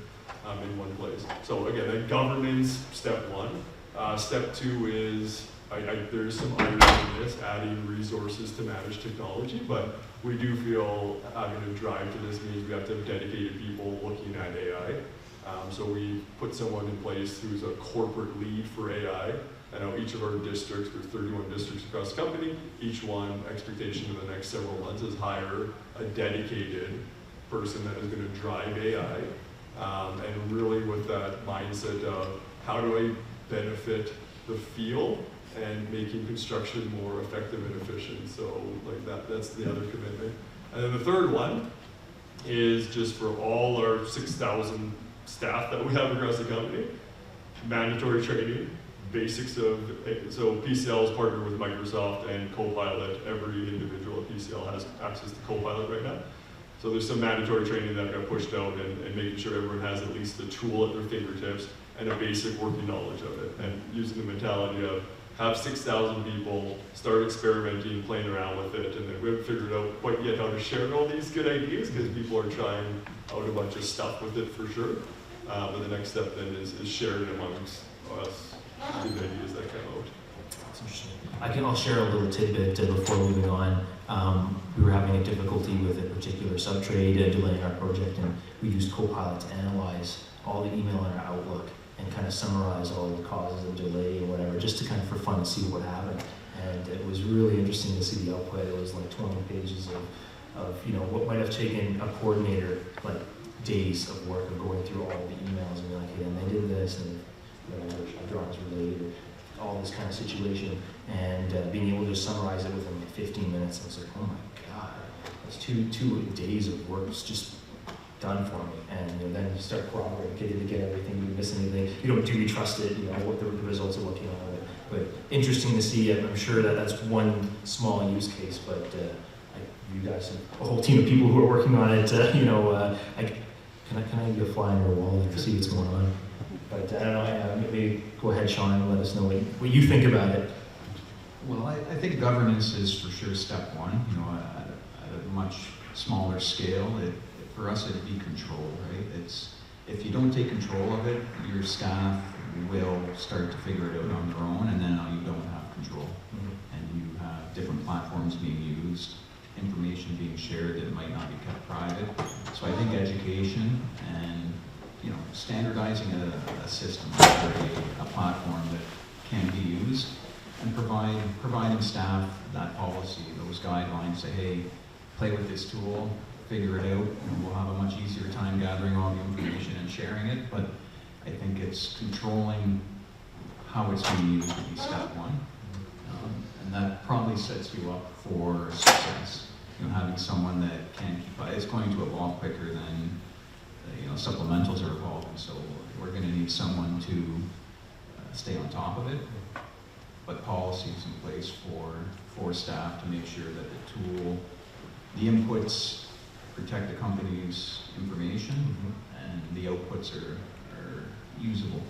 in one place. So again, that governance, step 1. Step 2 is, there's some irony in this, adding resources to manage technology, but we do feel having a drive to this means we have to have dedicated people looking at AI. So we put someone in place who's a corporate lead for AI. I know each of our districts, there's 31 districts across the company, each one, expectation in the next several months is hire a dedicated person that is going to drive AI. And really with that mindset of how do I benefit the field and making construction more effective and efficient. So that's the other commitment. And then the third one is just for all our 6,000 staff that we have across the company, mandatory training, basics of, so PCL is partnered with Microsoft and Copilot. Every individual at PCL has access to Copilot right now. So there's some mandatory training that got pushed out and making sure everyone has at least the tool at their fingertips and a basic working knowledge of it. And using the mentality of have 6,000 people start experimenting, playing around with it, and then we haven't figured out quite yet how to share all these good ideas because people are trying out a bunch of stuff with it for sure. But the next step then is sharing amongst us good ideas that come out. That's interesting. I'll share a little tidbit before moving on. We were having a difficulty with a particular subtrade delaying our project, and we used Copilot to analyze all the email in our Outlook and kind of summarize all the causes of delay and whatever, just to kind of for fun and see what happened. And it was really interesting to see the output. It was 20 pages of what might have taken a coordinator days of work of going through all the emails and being hey, and they did this, and our drawings were late, or all this kind of situation, and being able to summarize it within 15 minutes. And it's oh my God, that's two days of work was just done for me. And then you start corroborating, get everything, you miss anything. Do we trust it? What the results are looking on it. But interesting to see. I'm sure that's one small use case, but you guys have a whole team of people who are working on it. Can I be a fly on your wall to see what's going on? But I don't know, maybe go ahead, Sean, and let us know what you think about it. Well, I think governance is for sure step 1. At a much smaller scale, for us it'd be control, right? If you don't take control of it, your staff will start to figure it out on their own, and then you don't have control. Mm-hmm. And you have different platforms being used, information being shared that might not be kept private. So I think education and standardizing a system, a platform that can be used, and providing staff that policy, those guidelines, say, hey, play with this tool, figure it out, and we'll have a much easier time gathering all the information and sharing it. But I think it's controlling how it's being used to be step 1. And that probably sets you up for success. Having someone that can keep up, it's going to evolve quicker than supplementals are evolving, so we're going to need someone to stay on top of it, but policies in place for staff to make sure that the tool, the inputs protect the company's information, and the outputs are usable.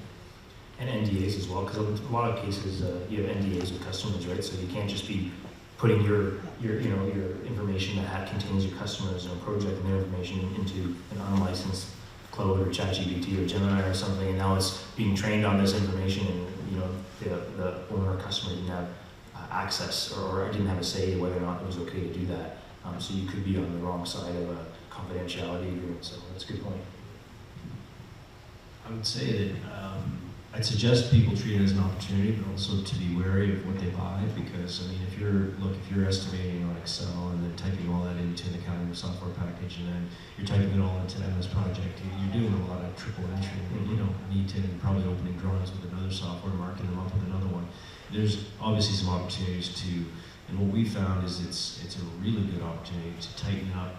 And NDAs as well, because in a lot of cases you have NDAs with customers, right? So you can't just be putting your information that contains your customers or project and their information into an unlicensed Claude or ChatGPT or Gemini or something, and now it's being trained on this information, and the owner or customer didn't have access or didn't have a say whether or not it was okay to do that. So you could be on the wrong side of a confidentiality agreement. So that's a good point. I would say that I I'd suggest people treat it as an opportunity, but also to be wary of what they buy, because I mean, if you're estimating on Excel and then typing all that into an accounting software package, and then you're typing it all into MS Project, you're doing a lot of triple entry. You don't need to, and probably opening drawings with another software, marking them up with another one. There's obviously some opportunities to, and what we found is it's a really good opportunity to tighten up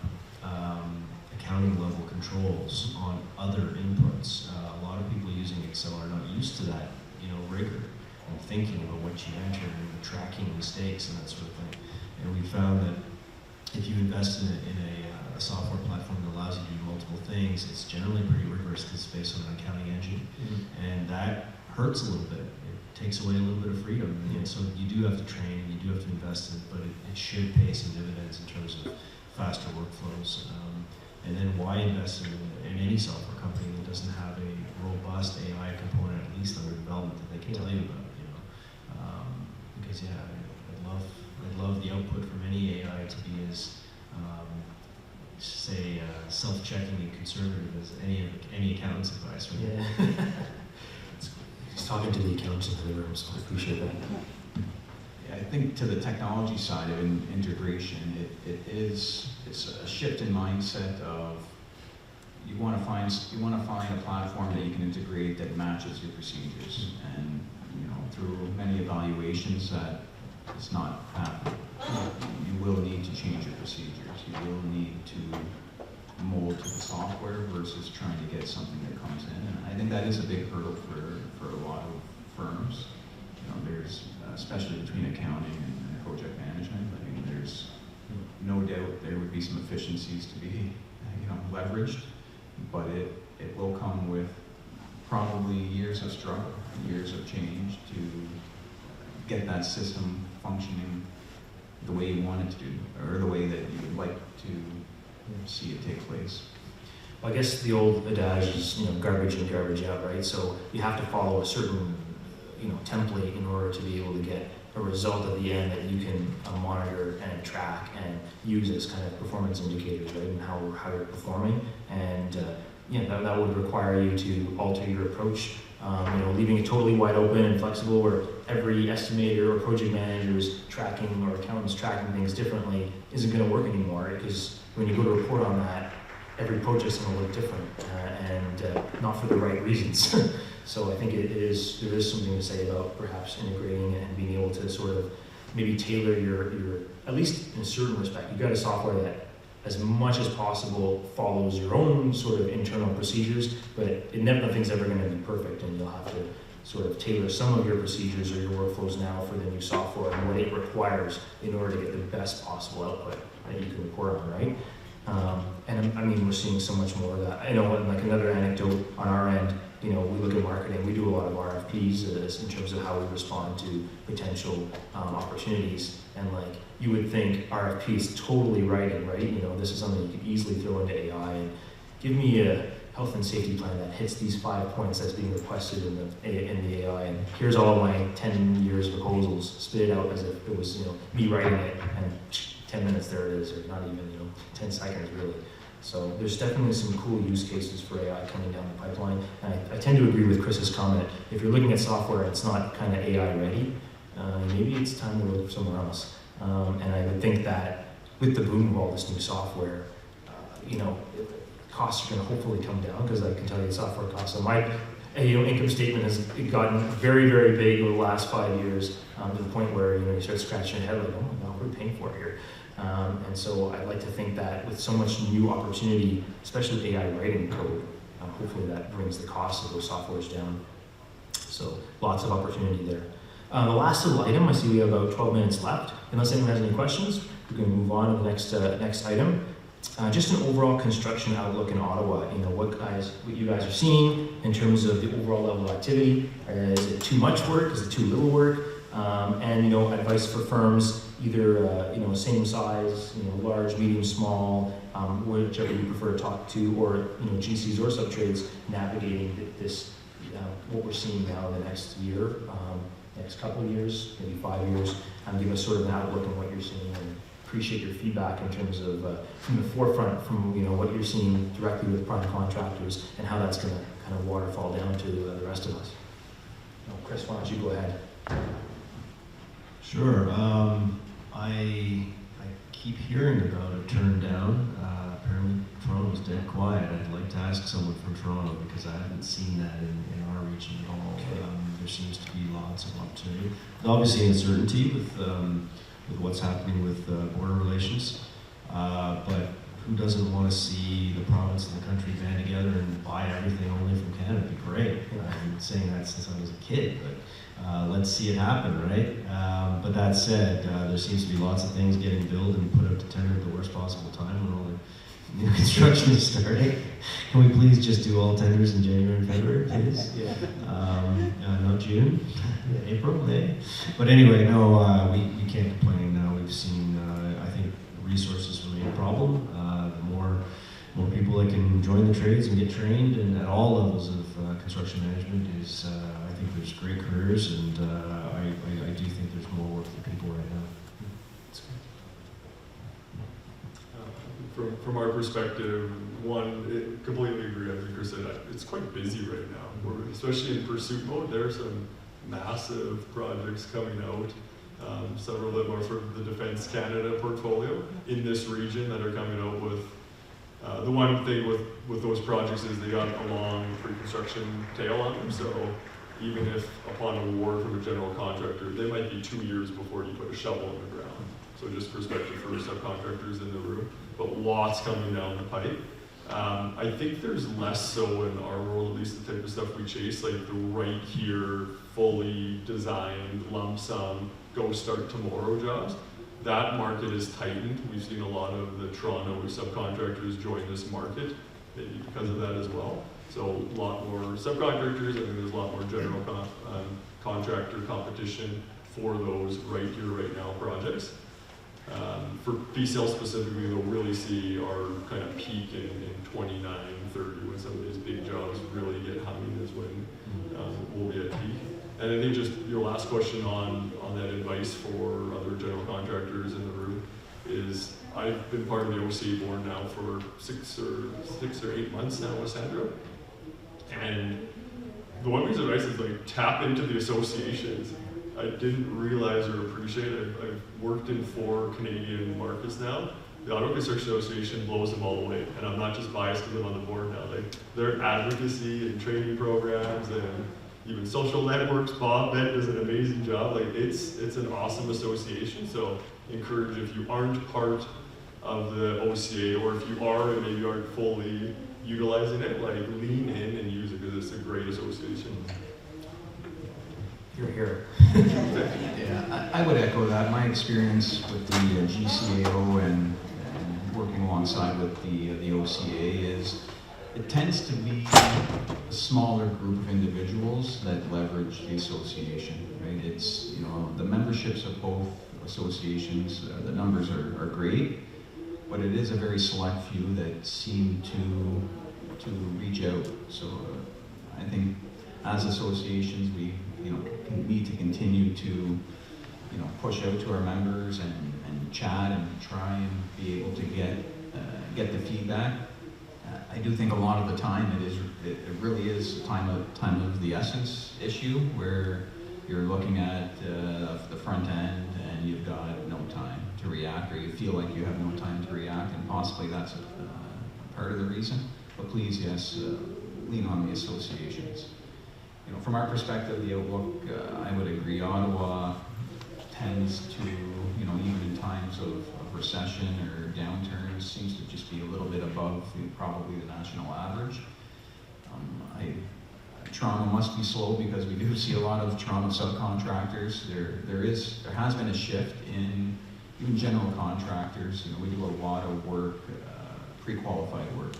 accounting level controls on other inputs. A lot of people using Excel are not used to that, rigor and thinking about what you enter and tracking mistakes and that sort of thing. And we found that if you invest in a software platform that allows you to do multiple things, it's generally pretty rigorous because it's based on an accounting engine, and that hurts a little bit. It takes away a little bit of freedom, and so you do have to train, you do have to invest in it, but it should pay some dividends in terms of faster workflows. And then why invest in any software company that doesn't have a robust AI component, at least under development, that they can tell you about, because I'd love the output from any AI to be as, self-checking and conservative as any accountant's advice. Right? Yeah. He's talking to the accountants in the room, so I appreciate that. Yeah, I think to the technology side of integration, it's a shift in mindset of you want to find a platform that you can integrate that matches your procedures, and through many evaluations that it's not happening. You will need to change your procedures. You will need to mold to the software versus trying to get something that comes in. And I think that is a big hurdle for a lot of firms. There's especially between accounting and project management. I mean, there's no doubt there would be some efficiencies to be leveraged, but it will come with probably years of struggle, years of change to get that system functioning the way you want it to do, or the way that you would like to see it take place. Well, I guess the old adage is, garbage in, garbage out, right? So you have to follow a certain, template in order to be able to get a result at the end that you can monitor and track and use as kind of performance indicators, right? And how you're performing. And that would require you to alter your approach. Leaving it totally wide open and flexible, where every estimator or project manager is tracking, or accountants tracking things differently, isn't going to work anymore, because when you go to report on that, every project's going to look different, and not for the right reasons. So I think there is something to say about perhaps integrating and being able to sort of maybe tailor your at least in a certain respect. You've got a software that, as much as possible, follows your own sort of internal procedures, but nothing's ever going to be perfect, and you'll have to sort of tailor some of your procedures or your workflows now for the new software and what it requires in order to get the best possible output that you can report on, right? And I mean, we're seeing so much more of that. I know, and like another anecdote on our end, we look at marketing, we do a lot of RFPs in terms of how we respond to potential opportunities. And like, you would think RFP is totally writing, right? This is something you could easily throw into AI and give me a health and safety plan that hits these 5 points that's being requested in the AI. And here's all my 10 years proposals, spit it out as if it was, me writing it, and 10 minutes there it is, or not even, 10 seconds really. So there's definitely some cool use cases for AI coming down the pipeline. And I tend to agree with Chris's comment. If you're looking at software and it's not kind of AI ready, maybe it's time to look somewhere else. And I would think that with the boom of all this new software, costs are going to hopefully come down, because I can tell you software costs. So my income statement has gotten very, very big over the last 5 years, to the point where you start scratching your head like, oh my God, what are we paying for here? And so I'd like to think that with so much new opportunity, especially with AI writing code, hopefully that brings the cost of those softwares down. So lots of opportunity there. The last little item, I see we have about 12 minutes left. Unless anyone has any questions, we're going to move on to the next item. Just an overall construction outlook in Ottawa. What you guys are seeing in terms of the overall level of activity. Is it too much work? Is it too little work? And advice for firms, either same size, large, medium, small, whichever you prefer to talk to, or GCs or subtrades navigating this what we're seeing now in the next year, next couple of years, maybe 5 years, and give us sort of an outlook on what you're seeing, and appreciate your feedback in terms of from the forefront, from what you're seeing directly with prime contractors, and how that's going to kind of waterfall down to the rest of us. don't you go ahead? Sure. I keep hearing about a turn down. Apparently Toronto's dead quiet. I'd like to ask someone from Toronto because I haven't seen that in our region at all. Okay. There seems to be lots of opportunity. Obviously uncertainty with what's happening with border relations. But who doesn't want to see the province and the country band together and buy everything only from Canada? It'd be great. I've been saying that since I was a kid, but let's see it happen, right? But that said, there seems to be lots of things getting built and put up to tender at the worst possible time when all the new construction is starting. Can we please just do all tenders in January and February, please? Yeah. Not June, April, May. But anyway, no, we can't complain. We've seen, I think, resources remain a problem. The more people that can join the trades and get trained, and at all levels of construction management is, I think there's great careers, and I do think there's more work for people right now. From our perspective, completely agree. I think Chris said it's quite busy right now. We're, especially in pursuit mode, there are some massive projects coming out. Several of them are from the Defence Canada portfolio in this region that are coming out with. The one thing with those projects is they got a long pre-construction tail on them. So even if upon award from a general contractor, they might be 2 years before you put a shovel in the ground. So just perspective for subcontractors in the room, but lots coming down the pipe. I think there's less so in our world, at least the type of stuff we chase, like the right here, fully designed, lump sum, go start tomorrow jobs. That market is tightened. We've seen a lot of the Toronto subcontractors join this market, maybe because of that as well. So a lot more subcontractors, I think there's a lot more general contractor competition for those right here, right now projects. For PCL specifically, they'll really see our kind of peak in 29, 30, when some of these big jobs really get humming is when we'll be at peak. And I think just your last question on that advice for other general contractors in the room is I've been part of the OCA board now for six or 8 months now with Sandra. And the one piece of advice is like tap into the associations. I didn't realize or appreciate it. I've worked in 4 Canadian markets now. The Auto Construction Association blows them all away. And I'm not just biased because I'm on the board now. Like their advocacy and training programs and even social networks, Bob Bent does an amazing job. Like it's an awesome association. So encourage, if you aren't part of the OCA, or if you are and maybe aren't fully utilizing it, like lean in and use it because it's a great association. You're here. Yeah, I would echo that. My experience with the GCAO and working alongside with the OCA is it tends to be a smaller group of individuals that leverage the association, right? It's, the memberships of both associations, the numbers are great, but it is a very select few that seem to reach out. So I think as associations, we need to continue to push out to our members and chat and try and be able to get the feedback. I do think a lot of the time it really is a time of the essence issue where you're looking at the front end and you've got no time to react, or you feel like you have no time to react, and possibly that's a part of the reason. But please, yes, lean on the associations. From our perspective, the outlook, I would agree, Ottawa tends to, even in times of recession or downturns, seems to just be a little bit above probably the national average. Toronto must be slow because we do see a lot of Toronto subcontractors. There has been a shift in even general contractors. We do a lot of work, pre-qualified work,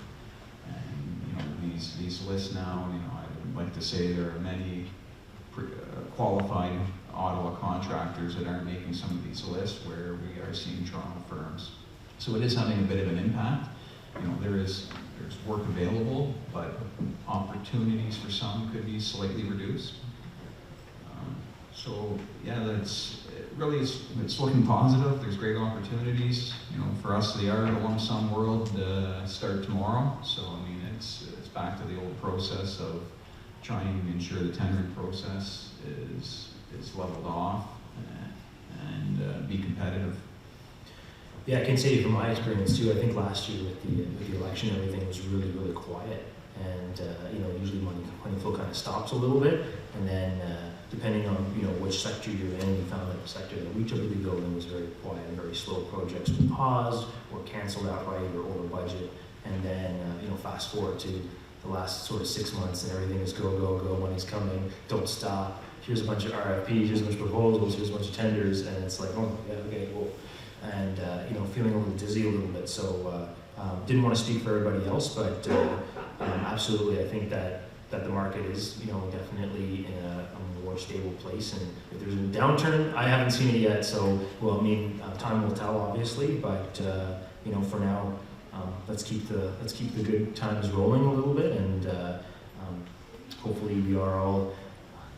and these lists now. I would like to say there are many qualified Ottawa contractors that aren't making some of these lists where we are seeing Toronto firms. So it is having a bit of an impact. There's work available, but opportunities for some could be slightly reduced. So yeah, it's looking positive. There's great opportunities. For us, the lump sum world start tomorrow. So it's back to the old process of try and ensure the tendering process is leveled off and be competitive. Yeah, I can say from my experience too, I think last year with the election, everything was really, really quiet. And, usually money flow kind of stops a little bit. And then depending on, which sector you're in, we found that the sector that we typically go in was very quiet and very slow. Projects were paused or canceled outright or over budget. And then, fast forward to the last sort of 6 months and everything is go, go, go, money's coming, don't stop. Here's a bunch of RFPs, here's a bunch of proposals, here's a bunch of tenders, and it's like, oh, yeah, okay, cool. And, feeling a little dizzy a little bit. So didn't want to speak for everybody else, but absolutely, I think that the market is, definitely in a more stable place. And if there's a downturn, I haven't seen it yet. So, time will tell, obviously. But for now, let's keep the good times rolling a little bit, and hopefully we are all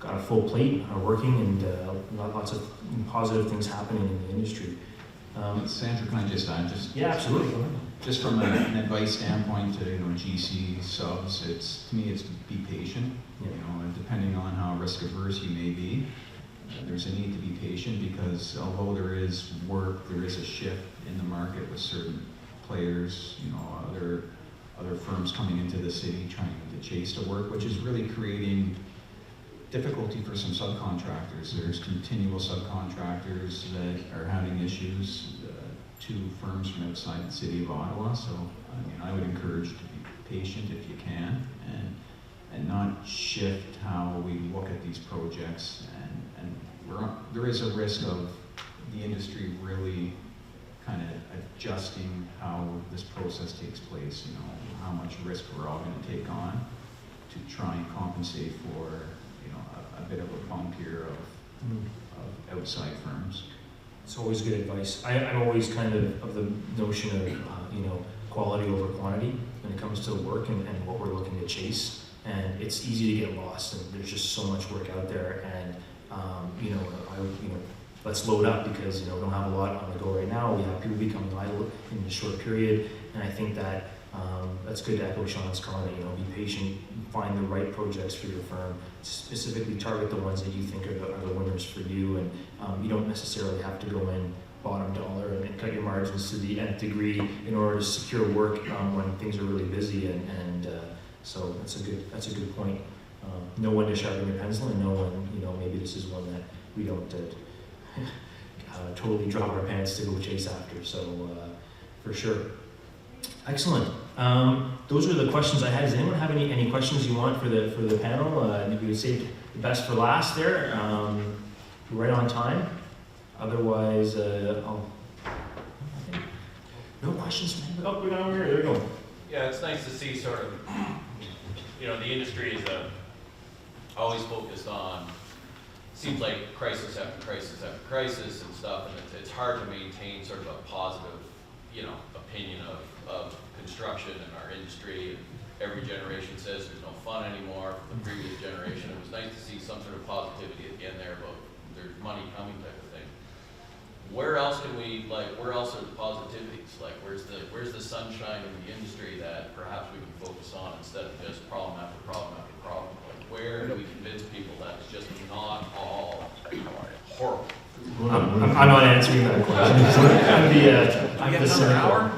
got a full plate, are working, and lots of positive things happening in the industry. Sandra, can I just add? Yeah, absolutely. Go ahead. Just from an advice standpoint to GC subs, it's to be patient. And depending on how risk averse you may be, there's a need to be patient, because although there is work, there is a shift in the market with certain players, other firms coming into the city trying to chase the work, which is really creating difficulty for some subcontractors. There's continual subcontractors that are having issues to firms from outside the city of Ottawa. So, I would encourage you to be patient if you can, and not shift how we look at these projects. And there is a risk of the industry really kind of adjusting how this process takes place. How much risk we're all going to take on to try and compensate for a bit of a bump here of outside firms. It's always good advice. I'm always kind of the notion of, quality over quantity when it comes to work and what we're looking to chase. And it's easy to get lost, and there's just so much work out there. And, let's load up, because, we don't have a lot on the go right now. We have people becoming idle in a short period. And I think that that's good to echo Sean's comment. Be patient, find the right projects for your firm, specifically target the ones that you think are the winners for you, and you don't necessarily have to go in bottom dollar and cut your margins to the nth degree in order to secure work when things are really busy, and so that's a good point. Know when to sharpen your pencil, and know when maybe this is one that we don't totally drop our pants to go chase after. So for sure. Excellent. Those are the questions I had. Does anyone have any questions you want for the panel? We would save the best for last there. Right on time. Otherwise, no questions. Oh, we're down here. There we go. Yeah, it's nice to see sort of, the industry is always focused on, seems like crisis after crisis after crisis and stuff, and it's hard to maintain sort of a positive, opinion of construction and our industry. Every generation says there's no fun anymore. For the previous generation, it was nice to see some sort of positivity at the end there about there's money coming type of thing. Where else can we, where else are the positivities? Where's the sunshine in the industry that perhaps we can focus on instead of just problem after problem after problem? Where do we convince people that it's just not all horrible? I'm not answering that question. I'm the cynical.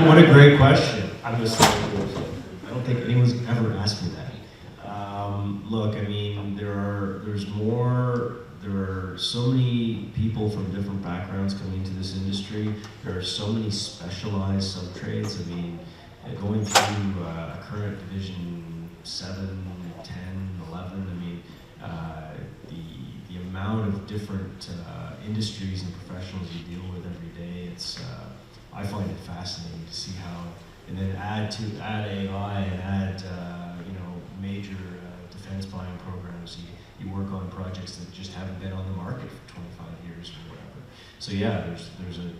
What a great question. I'm the cynical. I don't think anyone's ever asked me that. Look, there are so many people from different backgrounds coming into this industry. There are so many specialized sub-trades. Going through current Division 7, 10, 11, the amount of different industries and professionals you deal with every day, I find it fascinating to see how, and then add AI and add major defense buying programs. You work on projects that just haven't been on the market for 25 years or whatever. So yeah, there's a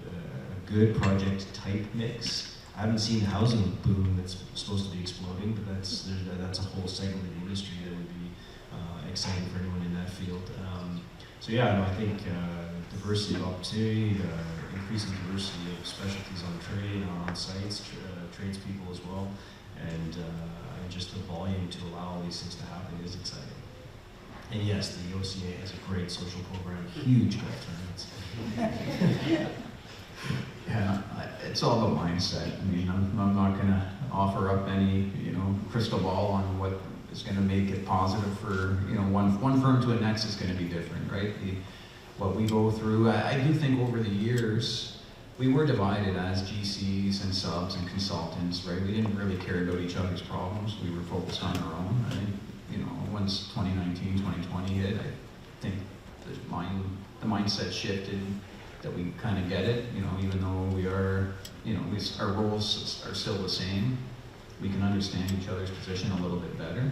good project type mix. I haven't seen the housing boom that's supposed to be exploding, but that's a whole segment of the industry that would be exciting for anyone in that field. I think diversity of opportunity, increasing diversity of specialties on trade, on sites, tradespeople as well. and just the volume to allow all these things to happen is exciting. And yes, the OCA has a great social program, huge golf tournaments. Yeah, it's all about mindset. I mean, I'm not going to offer up any, crystal ball on what is going to make it positive for, one firm to the next is going to be different, right? What we go through, I do think over the years, we were divided as GCs and subs and consultants, right? We didn't really care about each other's problems. We were focused on our own. I think, once 2019, 2020 hit, I think the mindset shifted, that we kind of get it, even though we are, our roles are still the same. We can understand each other's position a little bit better,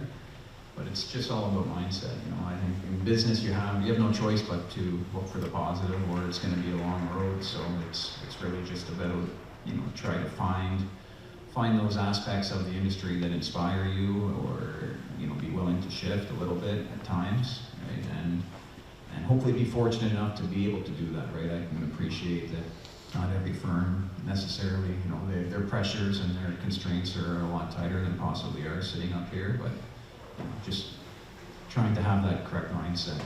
but it's just all about mindset. I think in business you have no choice but to look for the positive, or it's going to be a long road. So it's really just about, try to find those aspects of the industry that inspire you, or, be willing to shift a little bit at times, right? And hopefully be fortunate enough to be able to do that, right? I can appreciate that not every firm necessarily, their pressures and their constraints are a lot tighter than possibly ours sitting up here, but just trying to have that correct mindset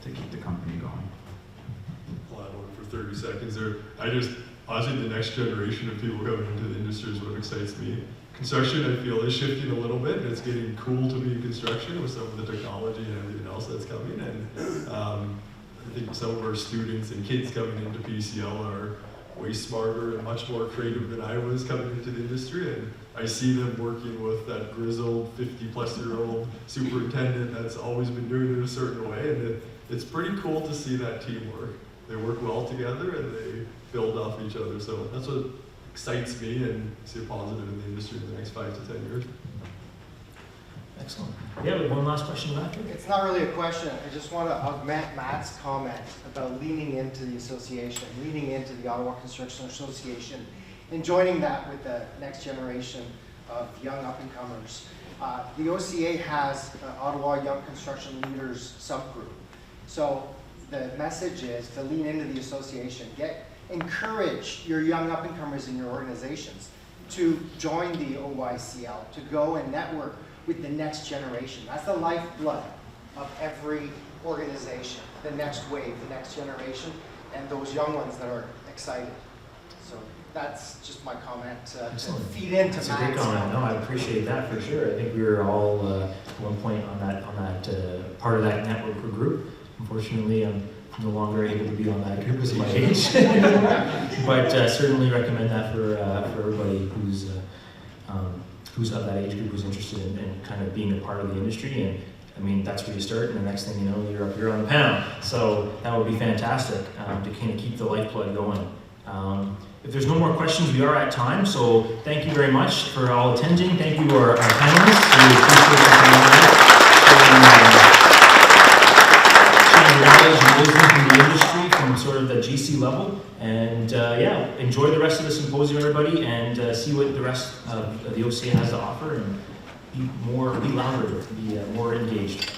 to keep the company going. I'll add one for 30 seconds there. Honestly, the next generation of people coming into the industry is what excites me. Construction, I feel, is shifting a little bit, and it's getting cool to be in construction with some of the technology and everything else that's coming. And I think some of our students and kids coming into PCL are way smarter and much more creative than I was coming into the industry. And I see them working with that grizzled 50-plus-year-old superintendent that's always been doing it a certain way. And it's pretty cool to see that teamwork. They work well together and they build off each other. So that's what excites me, and see a positive in the industry in the next 5 to 10 years. Excellent. Yeah, we have one last question back here. It's not really a question. I just want to augment Matt's comment about leaning into the association, leaning into the Ottawa Construction Association, and joining that with the next generation of young up-and-comers. The OCA has an Ottawa Young Construction Leaders subgroup. So the message is to lean into the association. Encourage your young up-and-comers in your organizations to join the OYCL, to go and network with the next generation. That's the lifeblood of every organization, the next wave, the next generation, and those young ones that are excited. So that's just my comment to feed into That's a great comment. No, I appreciate that for sure. I think we were all at one point on that part of that network or group. Unfortunately, I'm no longer able to be on that group as my age, but certainly recommend that for everybody who's of that age group, who's interested in kind of being a part of the industry. And I mean, that's where you start, and the next thing you know, you're up here on the panel. So that would be fantastic to kind of keep the lifeblood going. If there's no more questions, we are at time. So thank you very much for all attending. Thank you to our panelists. We appreciate sharing knowledge and wisdom from the industry, from sort of the GC level. And enjoy the rest of the symposium, everybody, and see what the rest of the OCA has to offer, and be louder, be more engaged.